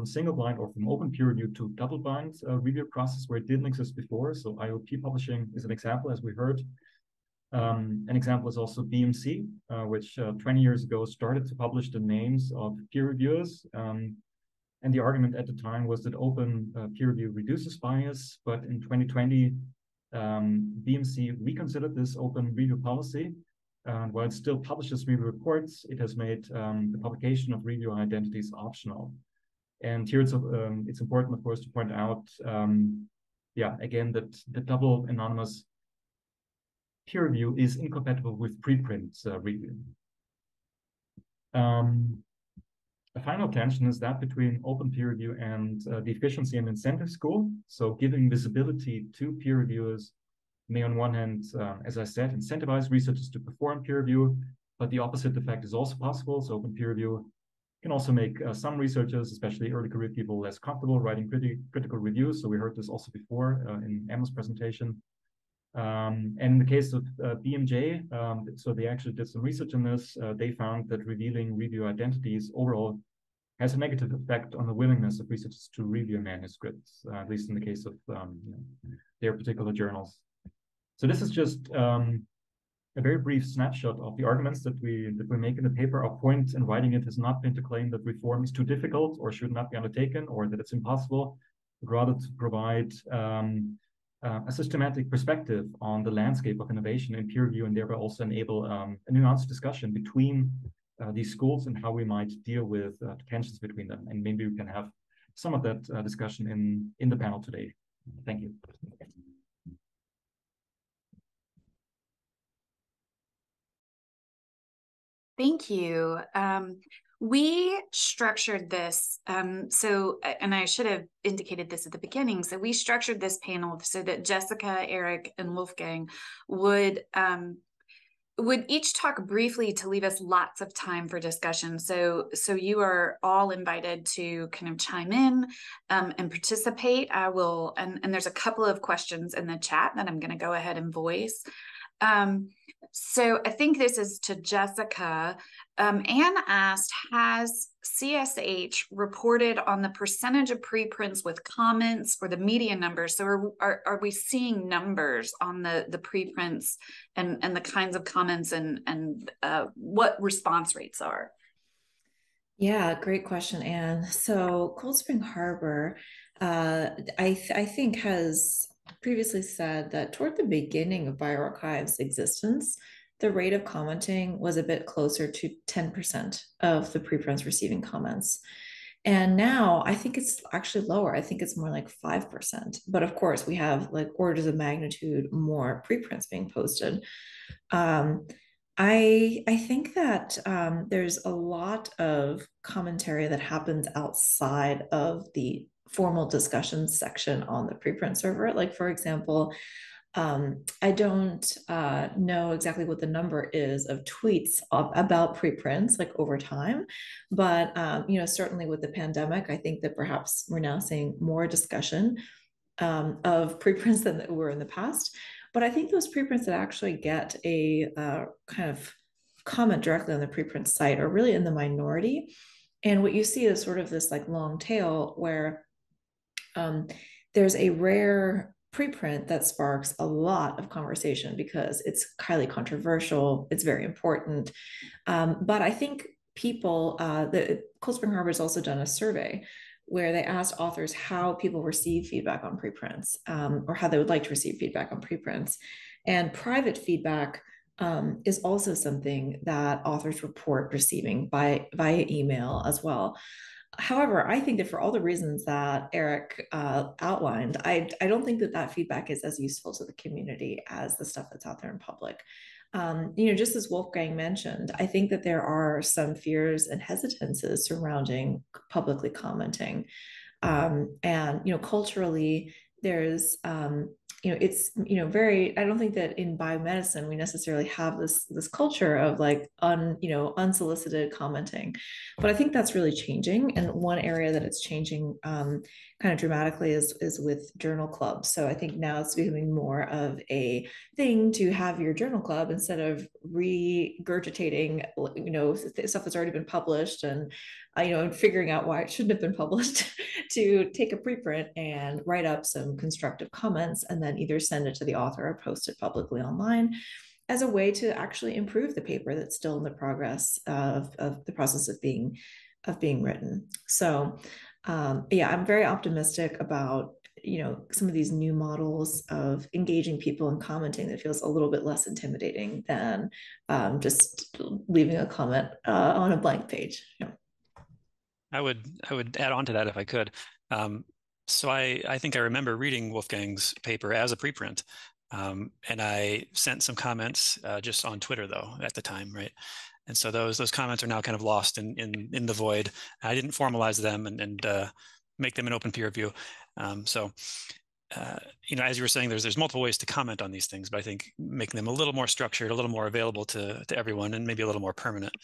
[SPEAKER 6] single blind or from open peer review to double blind review process, where it didn't exist before. So IOP publishing is an example, as we heard. An example is also BMC, which 20 years ago started to publish the names of peer reviewers. And the argument at the time was that open peer review reduces bias, but in 2020, BMC reconsidered this open review policy. And while it still publishes review reports, it has made the publication of review identities optional. And here it's important, of course, to point out, again, that the double anonymous peer review is incompatible with preprint review. A final tension is that between open peer review and the efficiency and incentive school. So giving visibility to peer reviewers may, on one hand, as I said, incentivize researchers to perform peer review, but the opposite effect is also possible. So open peer review can also make some researchers, especially early career people, less comfortable writing critical reviews. So we heard this also before in Emma's presentation. And in the case of BMJ, so they actually did some research on this. They found that revealing review identities overall has a negative effect on the willingness of researchers to review manuscripts, at least in the case of their particular journals. So this is just a very brief snapshot of the arguments that we make in the paper. Our point in writing it has not been to claim that reform is too difficult or should not be undertaken, or that it's impossible, but rather to provide a systematic perspective on the landscape of innovation in peer review, and thereby also enable a nuanced discussion between these schools and how we might deal with tensions between them. And maybe we can have some of that discussion in the panel today. Thank you.
[SPEAKER 1] Thank you. We structured this, and I should have indicated this at the beginning. So we structured this panel so that Jessica, Eric, and Wolfgang would each talk briefly to leave us lots of time for discussion. So you are all invited to kind of chime in and participate. I will, and there's a couple of questions in the chat that I'm going to go ahead and voice. So I think this is to Jessica. Anne asked, has CSH reported on the percentage of preprints with comments or the media numbers? So are we seeing numbers on the preprints and the kinds of comments and what response rates are?
[SPEAKER 4] Yeah, great question, Anne. So Cold Spring Harbor, I think has previously said that toward the beginning of bioRxive's existence, the rate of commenting was a bit closer to 10% of the preprints receiving comments. And now I think it's actually lower. I think it's more like 5%. But of course, we have like orders of magnitude more preprints being posted. I think that there's a lot of commentary that happens outside of the formal discussion section on the preprint server. Like, for example, I don't know exactly what the number is of tweets about preprints like over time, but certainly with the pandemic, I think that perhaps we're now seeing more discussion of preprints than were in the past. But I think those preprints that actually get a kind of comment directly on the preprint site are really in the minority. And what you see is sort of this like long tail where there's a rare preprint that sparks a lot of conversation because it's highly controversial, it's very important. But I think people, the Cold Spring Harbor has also done a survey where they asked authors how people receive feedback on preprints, or how they would like to receive feedback on preprints. And private feedback is also something that authors report receiving via email as well. However, I think that for all the reasons that Eric outlined, I don't think that that feedback is as useful to the community as the stuff that's out there in public. Just as Wolfgang mentioned, I think that there are some fears and hesitances surrounding publicly commenting. Culturally, there's it's very, I don't think that in biomedicine we necessarily have this culture of like unsolicited commenting, but I think that's really changing. And one area that it's changing kind of dramatically is with journal clubs. So I think now it's becoming more of a thing to have your journal club, instead of regurgitating stuff that's already been published and and figuring out why it shouldn't have been published, to take a preprint and write up some constructive comments and then either send it to the author or post it publicly online as a way to actually improve the paper that's still in the progress of the process of being written. So I'm very optimistic about some of these new models of engaging people and commenting that feels a little bit less intimidating than just leaving a comment on a blank page.
[SPEAKER 5] I would add on to that if I could. So I think I remember reading Wolfgang's paper as a preprint, and I sent some comments just on Twitter though at the time, right? And so those comments are now kind of lost in the void. I didn't formalize them and make them an open peer review. As you were saying, there's multiple ways to comment on these things, but I think making them a little more structured, a little more available to everyone, and maybe a little more permanent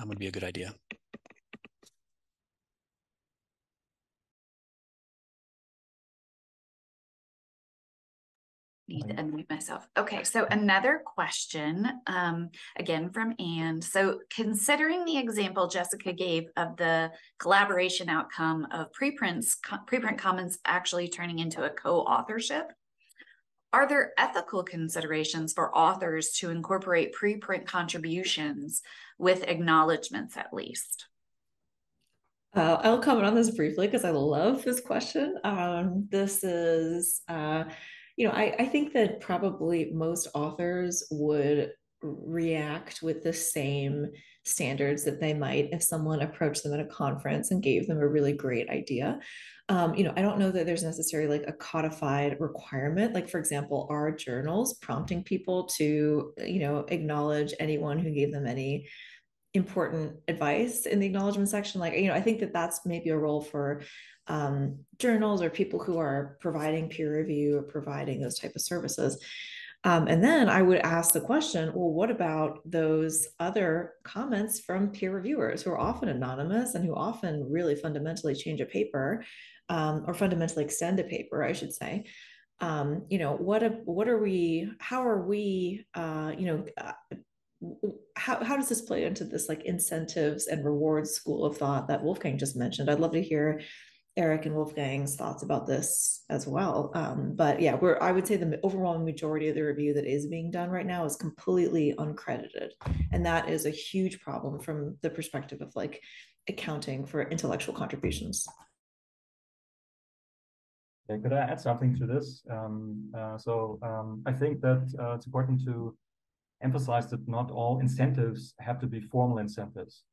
[SPEAKER 5] would be a good idea.
[SPEAKER 1] Need to unmute myself. Okay, so another question, again from Anne. So considering the example Jessica gave of the collaboration outcome of preprint comments actually turning into a co-authorship, are there ethical considerations for authors to incorporate preprint contributions with acknowledgements at least?
[SPEAKER 4] I'll comment on this briefly because I love this question. This is I think that probably most authors would react with the same standards that they might if someone approached them at a conference and gave them a really great idea. I don't know that there's necessarily like a codified requirement, like for example, our journals prompting people to, acknowledge anyone who gave them any important advice in the acknowledgement section. Like, I think that that's maybe a role for journals or people who are providing peer review or providing those type of services. And then I would ask the question, well, what about those other comments from peer reviewers who are often anonymous and who often really fundamentally change a paper, or fundamentally extend a paper, I should say. How does this play into this like incentives and rewards school of thought that Wolfgang just mentioned? I'd love to hear Eric and Wolfgang's thoughts about this as well. But yeah, I would say the overwhelming majority of the review that is being done right now is completely uncredited. And that is a huge problem from the perspective of like accounting for intellectual contributions.
[SPEAKER 6] Could I add something to this? I think that it's important to emphasize that not all incentives have to be formal incentives.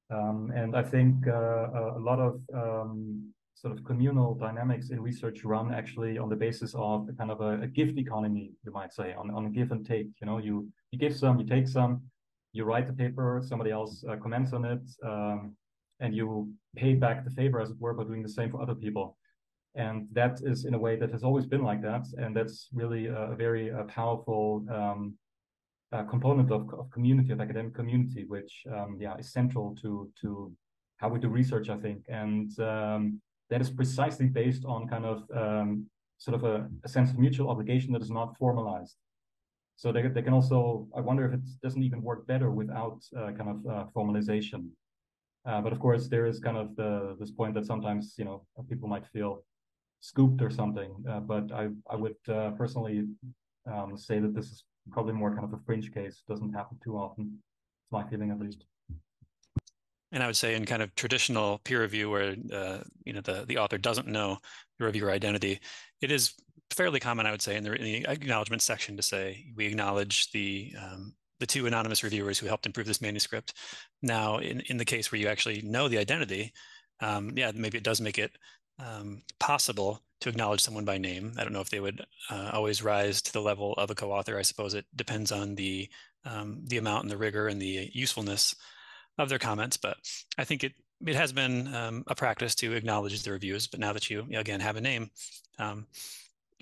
[SPEAKER 6] And I think a lot of sort of communal dynamics in research run actually on the basis of a kind of a gift economy, you might say, on a give and take. You know, you give some, you take some, you write the paper, somebody else comments on it, and you pay back the favor, as it were, by doing the same for other people. And that is in a way that has always been like that. And that's really a very powerful component of community, of academic community, which is central to how we do research, I think. And that is precisely based on kind of sort of a sense of mutual obligation that is not formalized. So they can also, I wonder if it doesn't even work better without kind of formalization. But of course, there is kind of this point that sometimes, you know, people might feel scooped or something. But I would personally say that this is probably more kind of a fringe case. It doesn't happen too often. It's my feeling, at least.
[SPEAKER 5] And I would say in kind of traditional peer review where you know, the author doesn't know the reviewer identity, it is fairly common, I would say, in the acknowledgement section to say, we acknowledge the two anonymous reviewers who helped improve this manuscript. Now, in the case where you actually know the identity, maybe it does make it possible to acknowledge someone by name. I don't know if they would always rise to the level of a co-author. I suppose it depends on the amount and the rigor and the usefulness of their comments. But I think it has been a practice to acknowledge the reviews. But now that you again have a name, and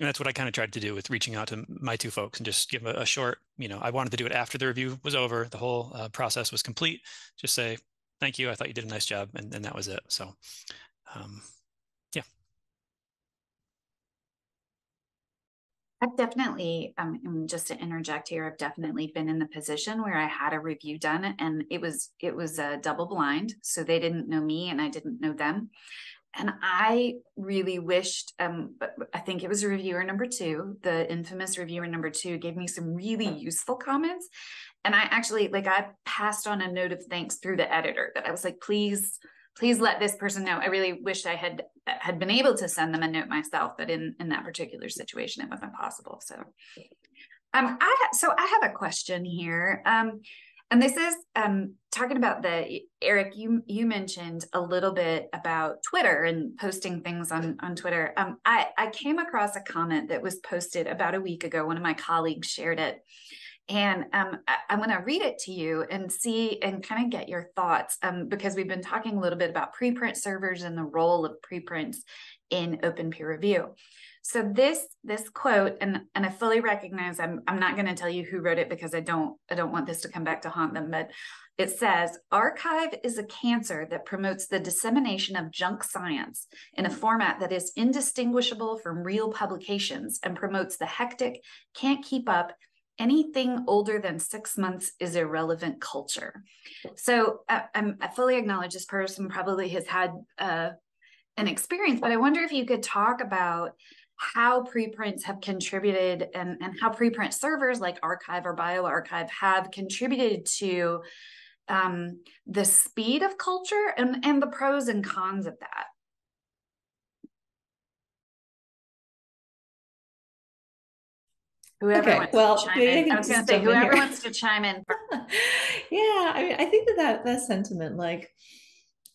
[SPEAKER 5] that's what I kind of tried to do with reaching out to my two folks and just give a short, you know, I wanted to do it after the review was over, the whole process was complete. Just say, thank you, I thought you did a nice job, and that was it. So, yeah.
[SPEAKER 1] I've definitely, just to interject here, I've definitely been in the position where I had a review done and it was double blind. So they didn't know me and I didn't know them. And I really wished, I think it was reviewer number 2, the infamous reviewer number 2 gave me some really useful comments. And I actually, I passed on a note of thanks through the editor that I was like, please let this person know. I really wished I had been able to send them a note myself, but in that particular situation, it wasn't possible. So I have a question here. And this is talking about Eric, you mentioned a little bit about Twitter and posting things on Twitter. I came across a comment that was posted about a week ago. One of my colleagues shared it. And I'm going to read it to you and see and kind of get your thoughts because we've been talking a little bit about preprint servers and the role of preprints in open peer review. So this quote, and I fully recognize I'm not going to tell you who wrote it because I don't want this to come back to haunt them, but it says, "Archive is a cancer that promotes the dissemination of junk science in a format that is indistinguishable from real publications and promotes the hectic, can't keep up, anything older than 6 months is irrelevant culture." So I fully acknowledge this person probably has had an experience, but I wonder if you could talk about how preprints have contributed and how preprint servers like Archive or BioArchive have contributed to the speed of culture and the pros and cons of that. Whoever wants to chime in. I was going to say, whoever wants to chime in.
[SPEAKER 4] Yeah, I mean, I think that sentiment,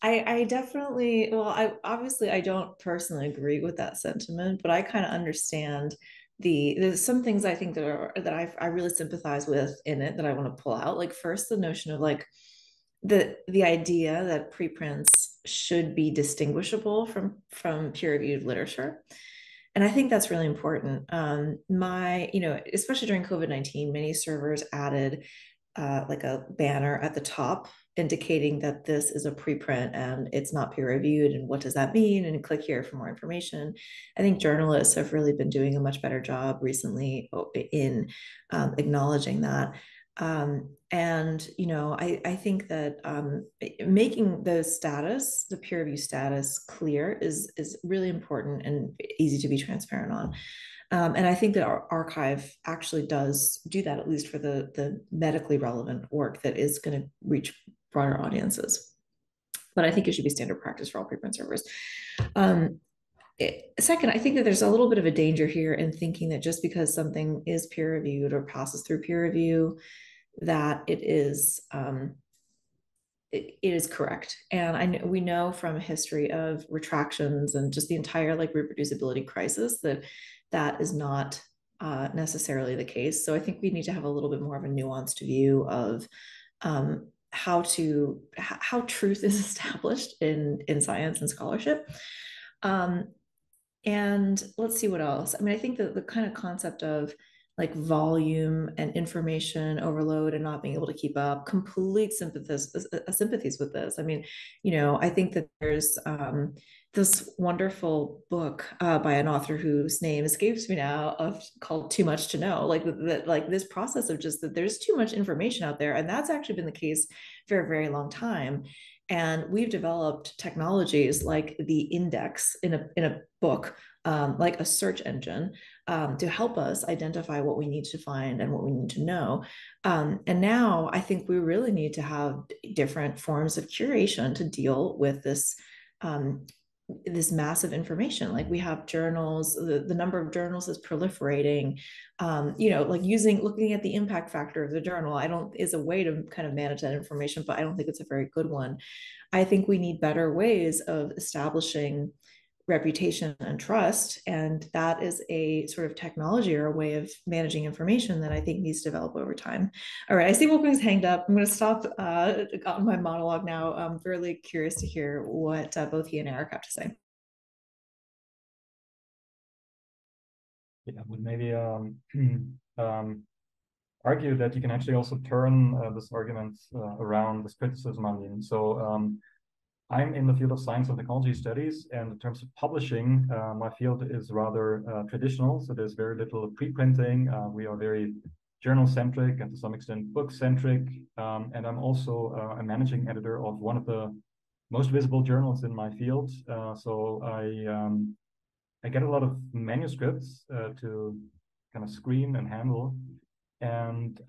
[SPEAKER 4] I definitely, well, I don't personally agree with that sentiment, but I kind of understand there's some things I think that I really sympathize with in it that I want to pull out. Like first, the notion of the idea that preprints should be distinguishable from peer-reviewed literature. And I think that's really important. Especially during COVID-19, many servers added a banner at the top indicating that this is a preprint and it's not peer reviewed, and what does that mean, and click here for more information. I think journalists have really been doing a much better job recently in acknowledging that. I think that making the peer review status clear is really important and easy to be transparent on. And I think that our archive actually does do that, at least for the medically relevant work that is going to reach broader audiences. But I think it should be standard practice for all preprint servers. second, I think that there's a little bit of a danger here in thinking that just because something is peer reviewed or passes through peer review, that it is correct. And we know from a history of retractions and just the entire like reproducibility crisis that is not necessarily the case. So I think we need to have a little bit more of a nuanced view of how truth is established in science and scholarship. And let's see what else. I mean, I think that the kind of concept of like volume and information overload and not being able to keep up, complete sympathies with this. I mean, I think that there's this wonderful book by an author whose name escapes me now, called Too Much to Know. Like this process of just that there's too much information out there, and that's actually been the case for a very long time. And we've developed technologies like the index in a book, like a search engine, to help us identify what we need to find and what we need to know. And now I think we really need to have different forms of curation to deal with this massive information. Like we have journals, the number of journals is proliferating, like looking at the impact factor of the journal, is a way to kind of manage that information, but I don't think it's a very good one. I think we need better ways of establishing reputation and trust. And that is a sort of technology or a way of managing information that I think needs to develop over time. All right, I see Wolfgang's hanged up. I'm going to stop on my monologue now. I'm really curious to hear what both he and Eric have to say.
[SPEAKER 6] Yeah, I would maybe argue that you can actually also turn this argument around, this criticism. I mean, so I'm in the field of science and technology studies, and in terms of publishing, my field is rather traditional. So there's very little preprinting. We are very journal-centric and to some extent book-centric. And I'm also a managing editor of one of the most visible journals in my field. So I get a lot of manuscripts to kind of screen and handle. And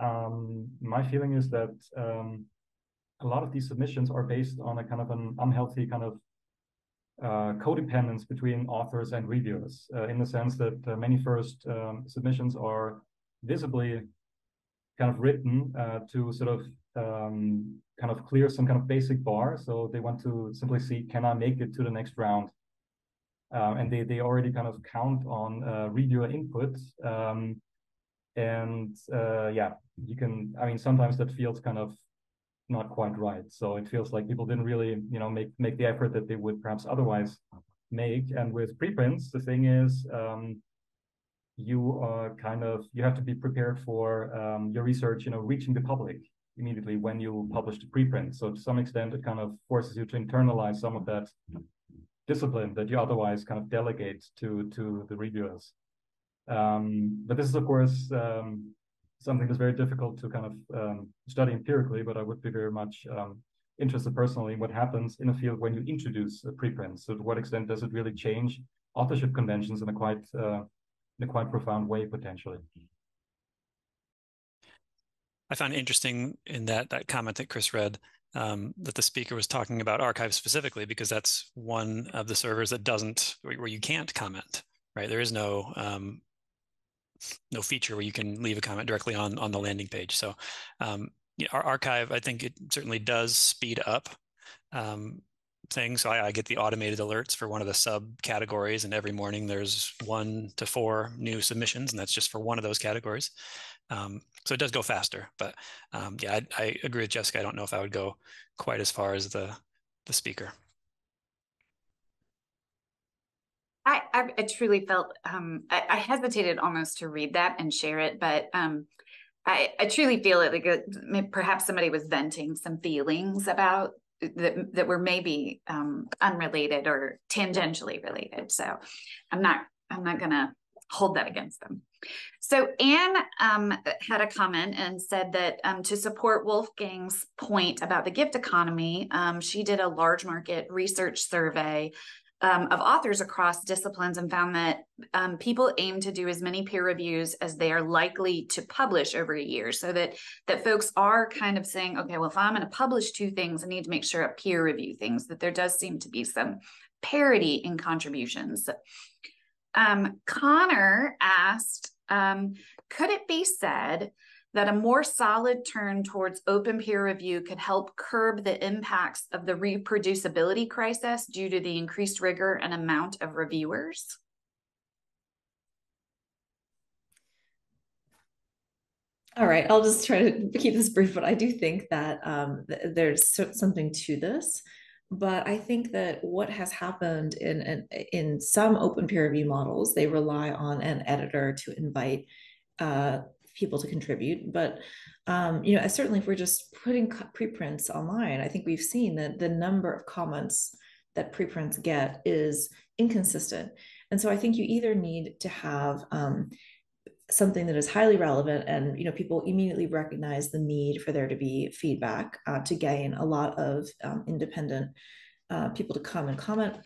[SPEAKER 6] my feeling is that a lot of these submissions are based on a kind of an unhealthy kind of codependence between authors and reviewers, in the sense that many first submissions are visibly kind of written to sort of kind of clear some kind of basic bar. So they want to simply see, can I make it to the next round? And they already kind of count on reviewer input. Yeah, I mean, sometimes that feels kind of not quite right. So it feels like people didn't really, make the effort that they would perhaps otherwise make. And with preprints, the thing is, you have to be prepared for your research, reaching the public immediately when you publish the preprint. So to some extent, it kind of forces you to internalize some of that discipline that you otherwise kind of delegate to the reviewers. But this is, of course, something that's very difficult to kind of study empirically, but I would be very much interested personally in what happens in a field when you introduce a preprint. So to what extent does it really change authorship conventions in a quite profound way, potentially?
[SPEAKER 5] I found it interesting in that comment that Chris read, that the speaker was talking about archives specifically, because that's one of the servers that where you can't comment, right? There is no feature where you can leave a comment directly on the landing page. So our archive, I think it certainly does speed up things. So I get the automated alerts for one of the subcategories, and every morning there's 1 to 4 new submissions, and that's just for one of those categories. So it does go faster, but yeah, I agree with Jessica. I don't know if I would go quite as far as the speaker.
[SPEAKER 1] I truly felt, I hesitated almost to read that and share it, but I truly feel it like perhaps somebody was venting some feelings about that were maybe unrelated or tangentially related. So I'm not gonna hold that against them. So Anne had a comment and said that to support Wolfgang's point about the gift economy, she did a large market research survey of authors across disciplines and found that people aim to do as many peer reviews as they are likely to publish over a year, so that folks are kind of saying, okay, well, if I'm going to publish 2 things, I need to make sure I peer review things, that there does seem to be some parity in contributions. Connor asked, could it be said that a more solid turn towards open peer review could help curb the impacts of the reproducibility crisis due to the increased rigor and amount of reviewers?
[SPEAKER 4] All right, I'll just try to keep this brief, but I do think that there's something to this. But I think that what has happened in some open peer review models, they rely on an editor to invite people to contribute. But certainly if we're just putting preprints online, I think we've seen that the number of comments that preprints get is inconsistent. And so I think you either need to have something that is highly relevant and people immediately recognize the need for there to be feedback to gain a lot of independent people to come and comment,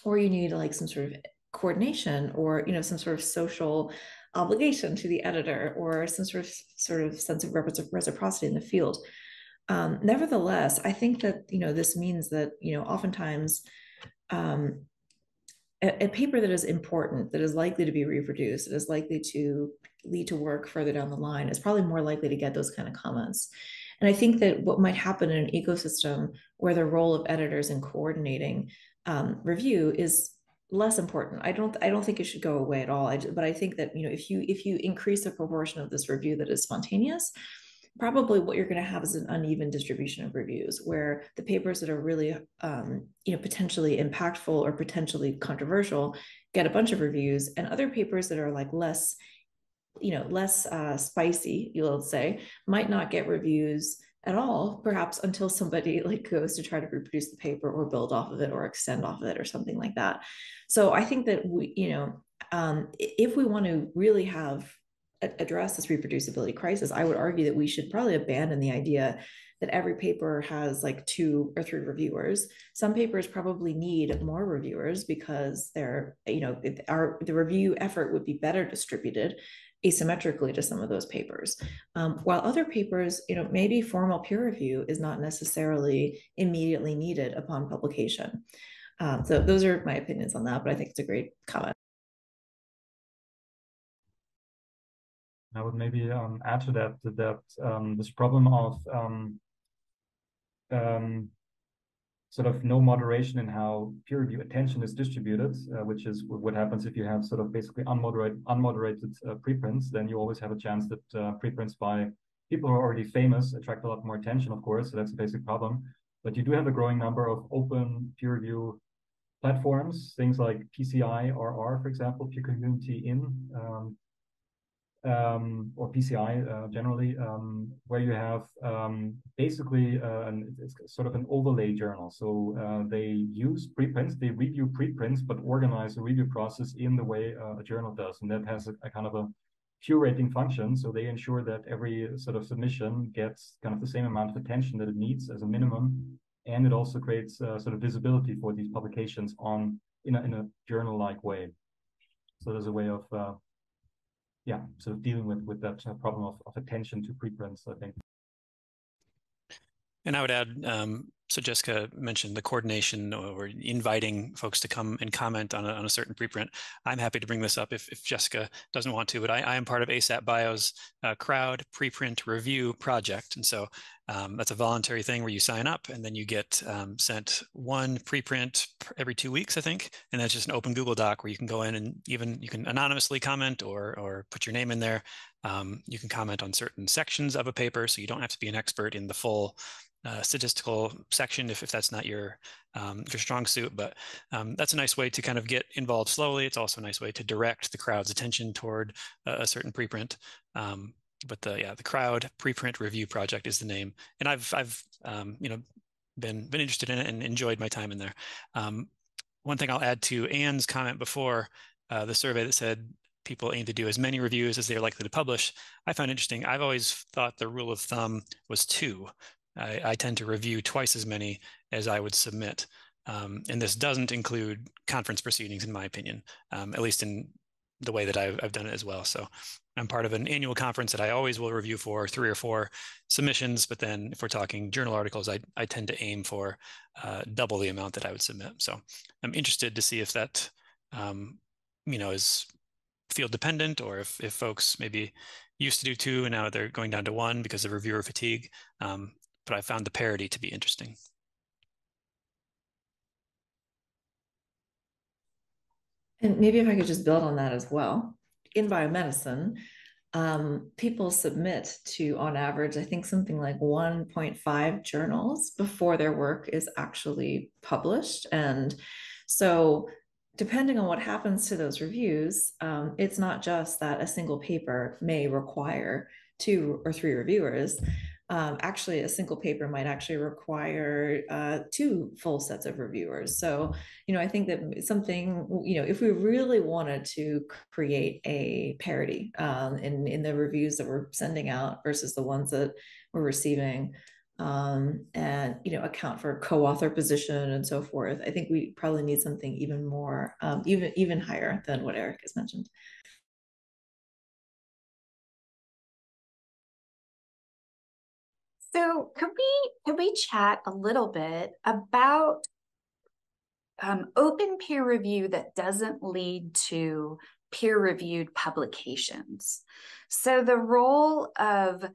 [SPEAKER 4] or you need like some sort of coordination or some sort of social obligation to the editor or some sort of sense of reciprocity in the field. Nevertheless, I think that this means that oftentimes a paper that is important, that is likely to be reproduced, that is likely to lead to work further down the line, is probably more likely to get those kind of comments. And I think that what might happen in an ecosystem where the role of editors in coordinating review is less important. I don't think it should go away at all. But I think that if you increase the proportion of this review that is spontaneous, probably what you're going to have is an uneven distribution of reviews, where the papers that are really potentially impactful or potentially controversial get a bunch of reviews, and other papers that are like less spicy, you'll say, might not get reviews at all, perhaps until somebody like goes to try to reproduce the paper or build off of it or extend off of it or something like that. So I think that we, if we want to really address this reproducibility crisis, I would argue that we should probably abandon the idea that every paper has like 2 or 3 reviewers. Some papers probably need more reviewers because the review effort would be better distributed asymmetrically to some of those papers. While other papers, maybe formal peer review is not necessarily immediately needed upon publication. So those are my opinions on that, but I think it's a great comment.
[SPEAKER 6] I would maybe add to that this problem of sort of no moderation in how peer review attention is distributed, which is what happens if you have sort of basically unmoderated preprints. Then you always have a chance that preprints by people who are already famous attract a lot more attention, of course. So that's a basic problem. But you do have a growing number of open peer review platforms, things like PCI RR, for example, Peer Community In, or PCI generally, where you have basically it's sort of an overlay journal. So they use preprints, they review preprints, but organize the review process in the way a journal does. And that has a kind of a curating function. So they ensure that every sort of submission gets kind of the same amount of attention that it needs as a minimum. And it also creates sort of visibility for these publications in a journal-like way. So there's a way of sort of dealing with that problem of attention to preprints, I think.
[SPEAKER 5] And I would add, so Jessica mentioned the coordination or inviting folks to come and comment on a certain preprint. I'm happy to bring this up if Jessica doesn't want to, but I am part of ASAP Bio's crowd preprint review project. And so that's a voluntary thing where you sign up and then you get sent one preprint every 2 weeks, I think. And that's just an open Google Doc where you can go in and even you can anonymously comment or put your name in there. You can comment on certain sections of a paper, so you don't have to be an expert in the full statistical section if that's not your strong suit, but that's a nice way to kind of get involved slowly. It's also a nice way to direct the crowd's attention toward a certain preprint. But the crowd preprint review project is the name, and I've been interested in it and enjoyed my time in there. One thing I'll add to Anne's comment before, the survey that said people aim to do as many reviews as they're likely to publish, I found interesting. I've always thought the rule of thumb was 2. I tend to review twice as many as I would submit. And this doesn't include conference proceedings, in my opinion, at least in the way that I've done it as well. So I'm part of an annual conference that I always will review for 3 or 4 submissions. But then if we're talking journal articles, I tend to aim for double the amount that I would submit. So I'm interested to see if that, is field dependent, or if folks maybe used to do 2 and now they're going down to 1 because of reviewer fatigue. But I found the parity to be interesting.
[SPEAKER 4] And maybe if I could just build on that as well. In biomedicine, people submit to, on average, I think something like 1.5 journals before their work is actually published. And so depending on what happens to those reviews, it's not just that a single paper may require 2 or 3 reviewers. Actually, a single paper might actually require 2 full sets of reviewers. So, I think that something, if we really wanted to create a parity in the reviews that we're sending out versus the ones that we're receiving, and account for co-author position and so forth, I think we probably need something even more, even higher than what Eric has mentioned.
[SPEAKER 1] So could we chat a little bit about open peer review that doesn't lead to peer-reviewed publications? So the role of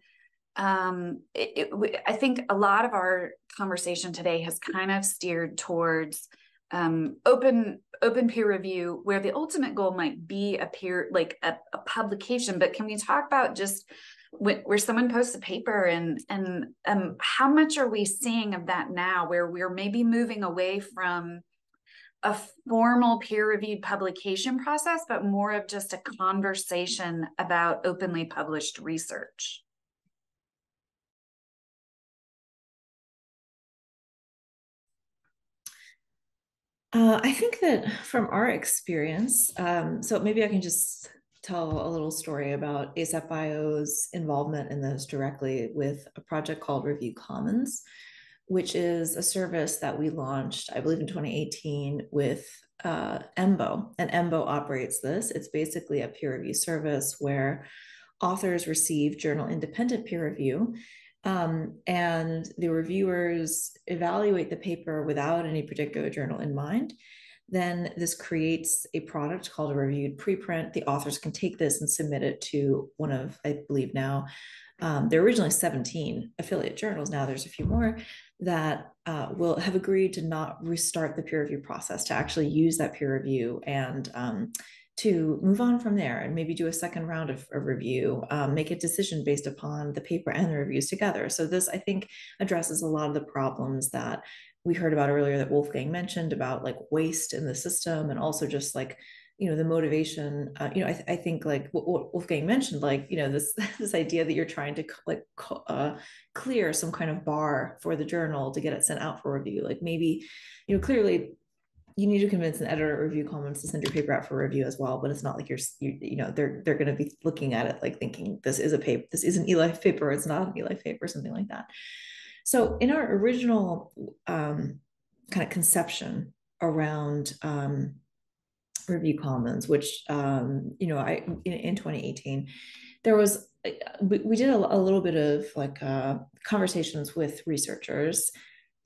[SPEAKER 1] I think a lot of our conversation today has kind of steered towards open peer review, where the ultimate goal might be a publication. But can we talk about just where someone posts a paper and how much are we seeing of that now, where we're maybe moving away from a formal peer-reviewed publication process, but more of just a conversation about openly published research?
[SPEAKER 4] I think that from our experience, so maybe I can just tell a little story about ASAP Bio's involvement in this directly with a project called Review Commons, which is a service that we launched, I believe, in 2018 with EMBO. And EMBO operates this. It's basically a peer review service where authors receive journal independent peer review, and the reviewers evaluate the paper without any particular journal in mind. Then this creates a product called a reviewed preprint. The authors can take this and submit it to one of, I believe now, there are originally 17 affiliate journals. Now there's a few more that will have agreed to not restart the peer review process, to actually use that peer review and to move on from there and maybe do a second round of review, make a decision based upon the paper and the reviews together. So this, I think, addresses a lot of the problems that we heard about earlier that Wolfgang mentioned about like waste in the system, and also just like, the motivation, I think like what Wolfgang mentioned, like, this idea that you're trying to like clear some kind of bar for the journal to get it sent out for review. Like maybe, clearly you need to convince an editor at Review Commons to send your paper out for review as well, but it's not like they're going to be looking at it like thinking this is a paper, this is an eLife paper, it's not an eLife paper, something like that. So in our original kind of conception around Review Commons, which in 2018, there was we did a little bit of like conversations with researchers.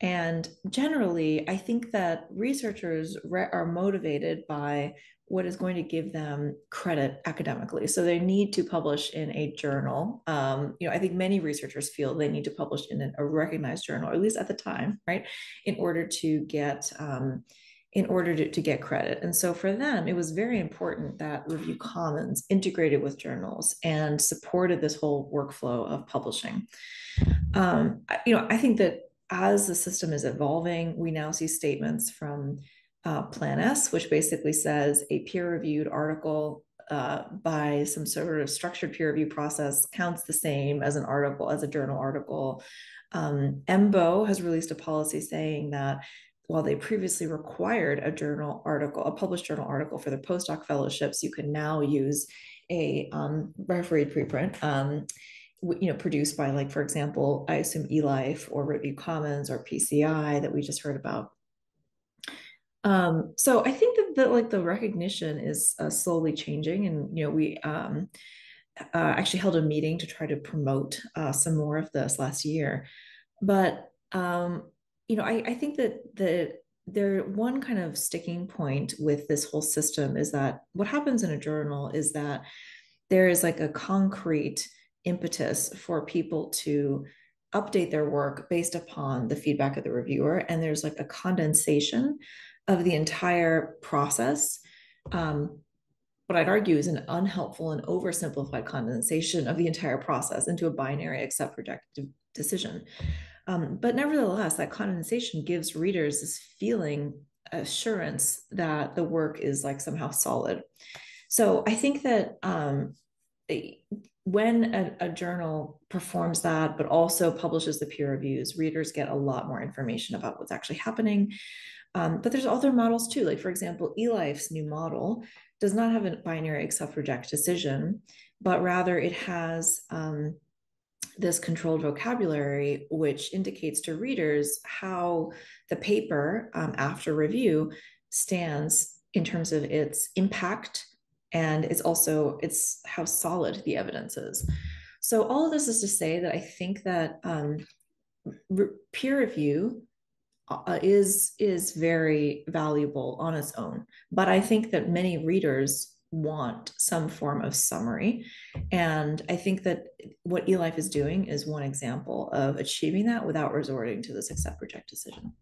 [SPEAKER 4] And generally, I think that researchers are motivated by what is going to give them credit academically. So they need to publish in a journal. I think many researchers feel they need to publish in a recognized journal, or at least at the time, right, in order to get credit. And so for them, it was very important that Review Commons integrated with journals and supported this whole workflow of publishing. I think that as the system is evolving, we now see statements from Plan S, which basically says a peer-reviewed article by some sort of structured peer review process counts the same as an article, as a journal article. EMBO has released a policy saying that while they previously required a published journal article for their postdoc fellowships, you can now use a refereed preprint, produced by, like, for example, I assume eLife or Review Commons or PCI that we just heard about. So I think that like the recognition is slowly changing, and we actually held a meeting to try to promote some more of this last year. But I think that there one kind of sticking point with this whole system is that what happens in a journal is that there is like a concrete impetus for people to update their work based upon the feedback of the reviewer, and there's like a condensation of the entire process. What I'd argue is an unhelpful and oversimplified condensation of the entire process into a binary accept reject decision. But nevertheless, that condensation gives readers this feeling, assurance that the work is like somehow solid. So I think that when a journal performs that, but also publishes the peer reviews, readers get a lot more information about what's actually happening. But there's other models too. Like, for example, eLife's new model does not have a binary accept reject decision, but rather it has this controlled vocabulary, which indicates to readers how the paper after review stands in terms of its impact, and it's how solid the evidence is. So all of this is to say that I think that peer review is very valuable on its own, but I think that many readers want some form of summary, and I think that what eLife is doing is one example of achieving that without resorting to this accept reject decision.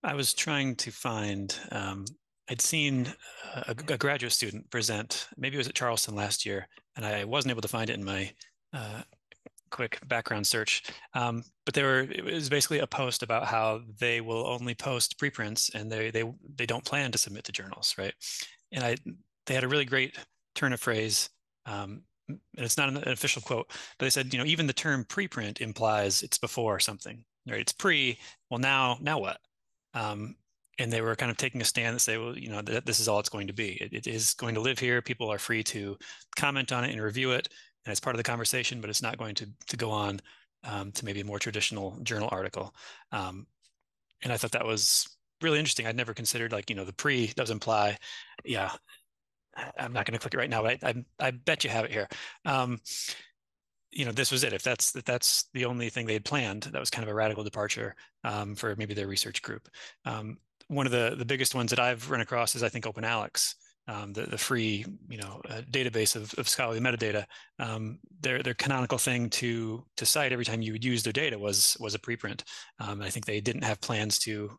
[SPEAKER 5] I was trying to find, I'd seen a graduate student present, maybe it was at Charleston last year, and I wasn't able to find it in my quick background search. But it was basically a post about how they will only post preprints and they don't plan to submit to journals, right? And they had a really great turn of phrase. And it's not an official quote, but they said, even the term preprint implies it's before something, right? It's pre, well, now what? And they were kind of taking a stand that say, well, this is all it's going to be. It is going to live here. People are free to comment on it and review it, and it's part of the conversation, but it's not going to go on to maybe a more traditional journal article. And I thought that was really interesting. I'd never considered the pre does imply, yeah, I'm not going to click it right now, but I bet you have it here. This was it. If that's the only thing they had planned, that was kind of a radical departure for maybe their research group. One of the biggest ones that I've run across is, I think, OpenAlex, the free database of scholarly metadata. Their canonical thing to cite every time you would use their data was a preprint. I think they didn't have plans to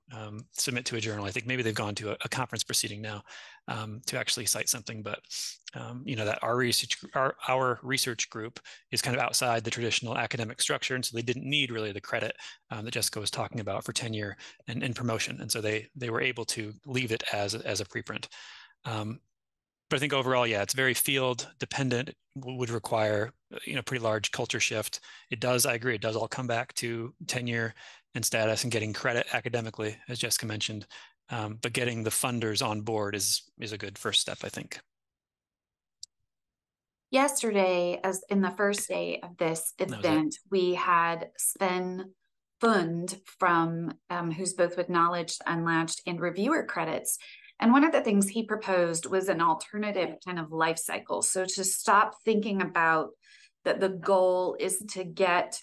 [SPEAKER 5] submit to a journal. I think maybe they've gone to a conference proceeding now to actually cite something, but that our research group is kind of outside the traditional academic structure, and so they didn't need really the credit that Jessica was talking about for tenure and promotion, and so they were able to leave it as a preprint. But I think overall, yeah, it's very field dependent. It would require pretty large culture shift. I agree, it does all come back to tenure and status and getting credit academically, as Jessica mentioned. But getting the funders on board is a good first step, I think.
[SPEAKER 1] Yesterday, as in the first day of this event, we had Sven Fund from who's both with Knowledge Unlatched and reviewer credits. And one of the things he proposed was an alternative kind of life cycle. So to stop thinking about that the goal is to get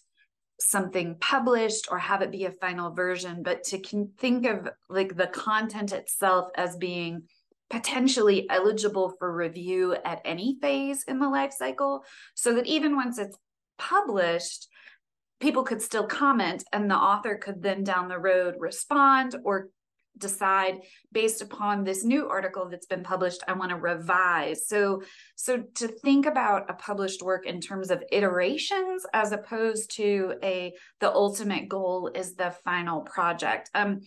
[SPEAKER 1] something published or have it be a final version, but to think of like the content itself as being potentially eligible for review at any phase in the life cycle, so that even once it's published, people could still comment and the author could then down the road respond or decide, based upon this new article that's been published, I want to revise. So to think about a published work in terms of iterations as opposed to the ultimate goal is the final project. And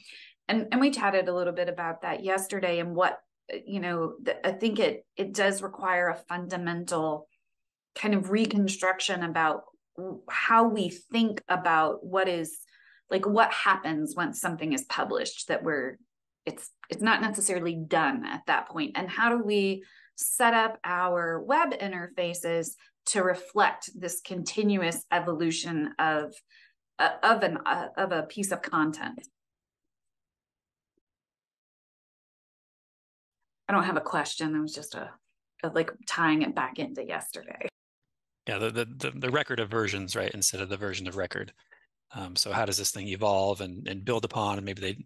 [SPEAKER 1] we chatted a little bit about that yesterday, and what I think it does require a fundamental kind of reconstruction about how we think about what happens once something is published, that it's not necessarily done at that point, and how do we set up our web interfaces to reflect this continuous evolution of a piece of content. I don't have a question. It was just a like tying it back into yesterday.
[SPEAKER 5] Yeah, the record of versions, right, instead of the version of record. So how does this thing evolve and build upon, and maybe they,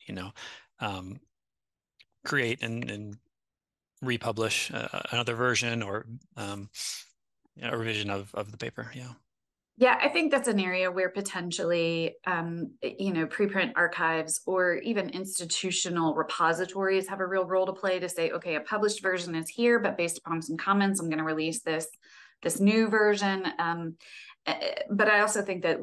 [SPEAKER 5] you know, create and republish another version or a revision of the paper. Yeah.
[SPEAKER 1] Yeah, I think that's an area where potentially, preprint archives or even institutional repositories have a real role to play to say, okay, a published version is here, but based upon some comments, I'm going to release this new version. But I also think that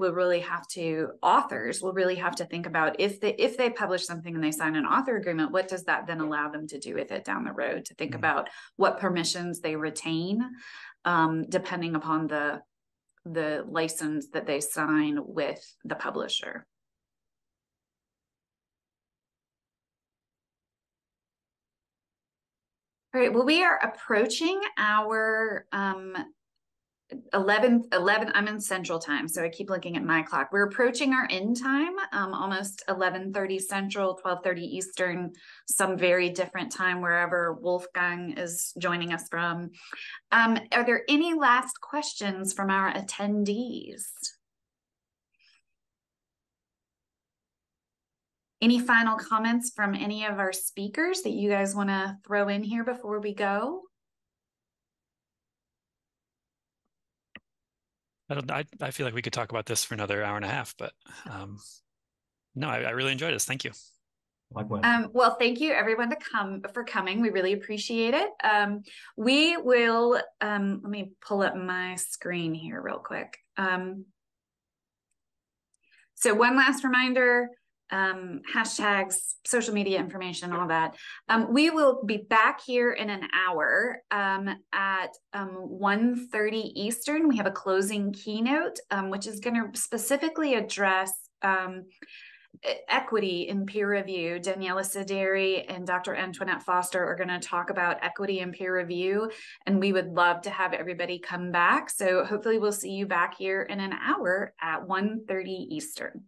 [SPEAKER 1] authors will really have to think about if they publish something and they sign an author agreement, what does that then allow them to do with it down the road? To think about what permissions they retain, depending upon the license that they sign with the publisher. All right, well, we are approaching our 11, I'm in Central Time, so I keep looking at my clock. We're approaching our end time, almost 11:30 Central, 12:30 Eastern, some very different time wherever Wolfgang is joining us from. Are there any last questions from our attendees? Any final comments from any of our speakers that you guys want to throw in here before we go?
[SPEAKER 5] I feel like we could talk about this for another hour and a half, but no, I really enjoyed this. Thank you.
[SPEAKER 6] Likewise.
[SPEAKER 1] Well, thank you everyone for coming. We really appreciate it. We will, let me pull up my screen here real quick. So one last reminder, hashtags, social media information, all that. We will be back here in an hour at 1:30 Eastern. We have a closing keynote, which is going to specifically address equity in peer review. Daniela Sideri and Dr. Antoinette Foster are going to talk about equity in peer review, and we would love to have everybody come back. So hopefully we'll see you back here in an hour at 1:30 Eastern.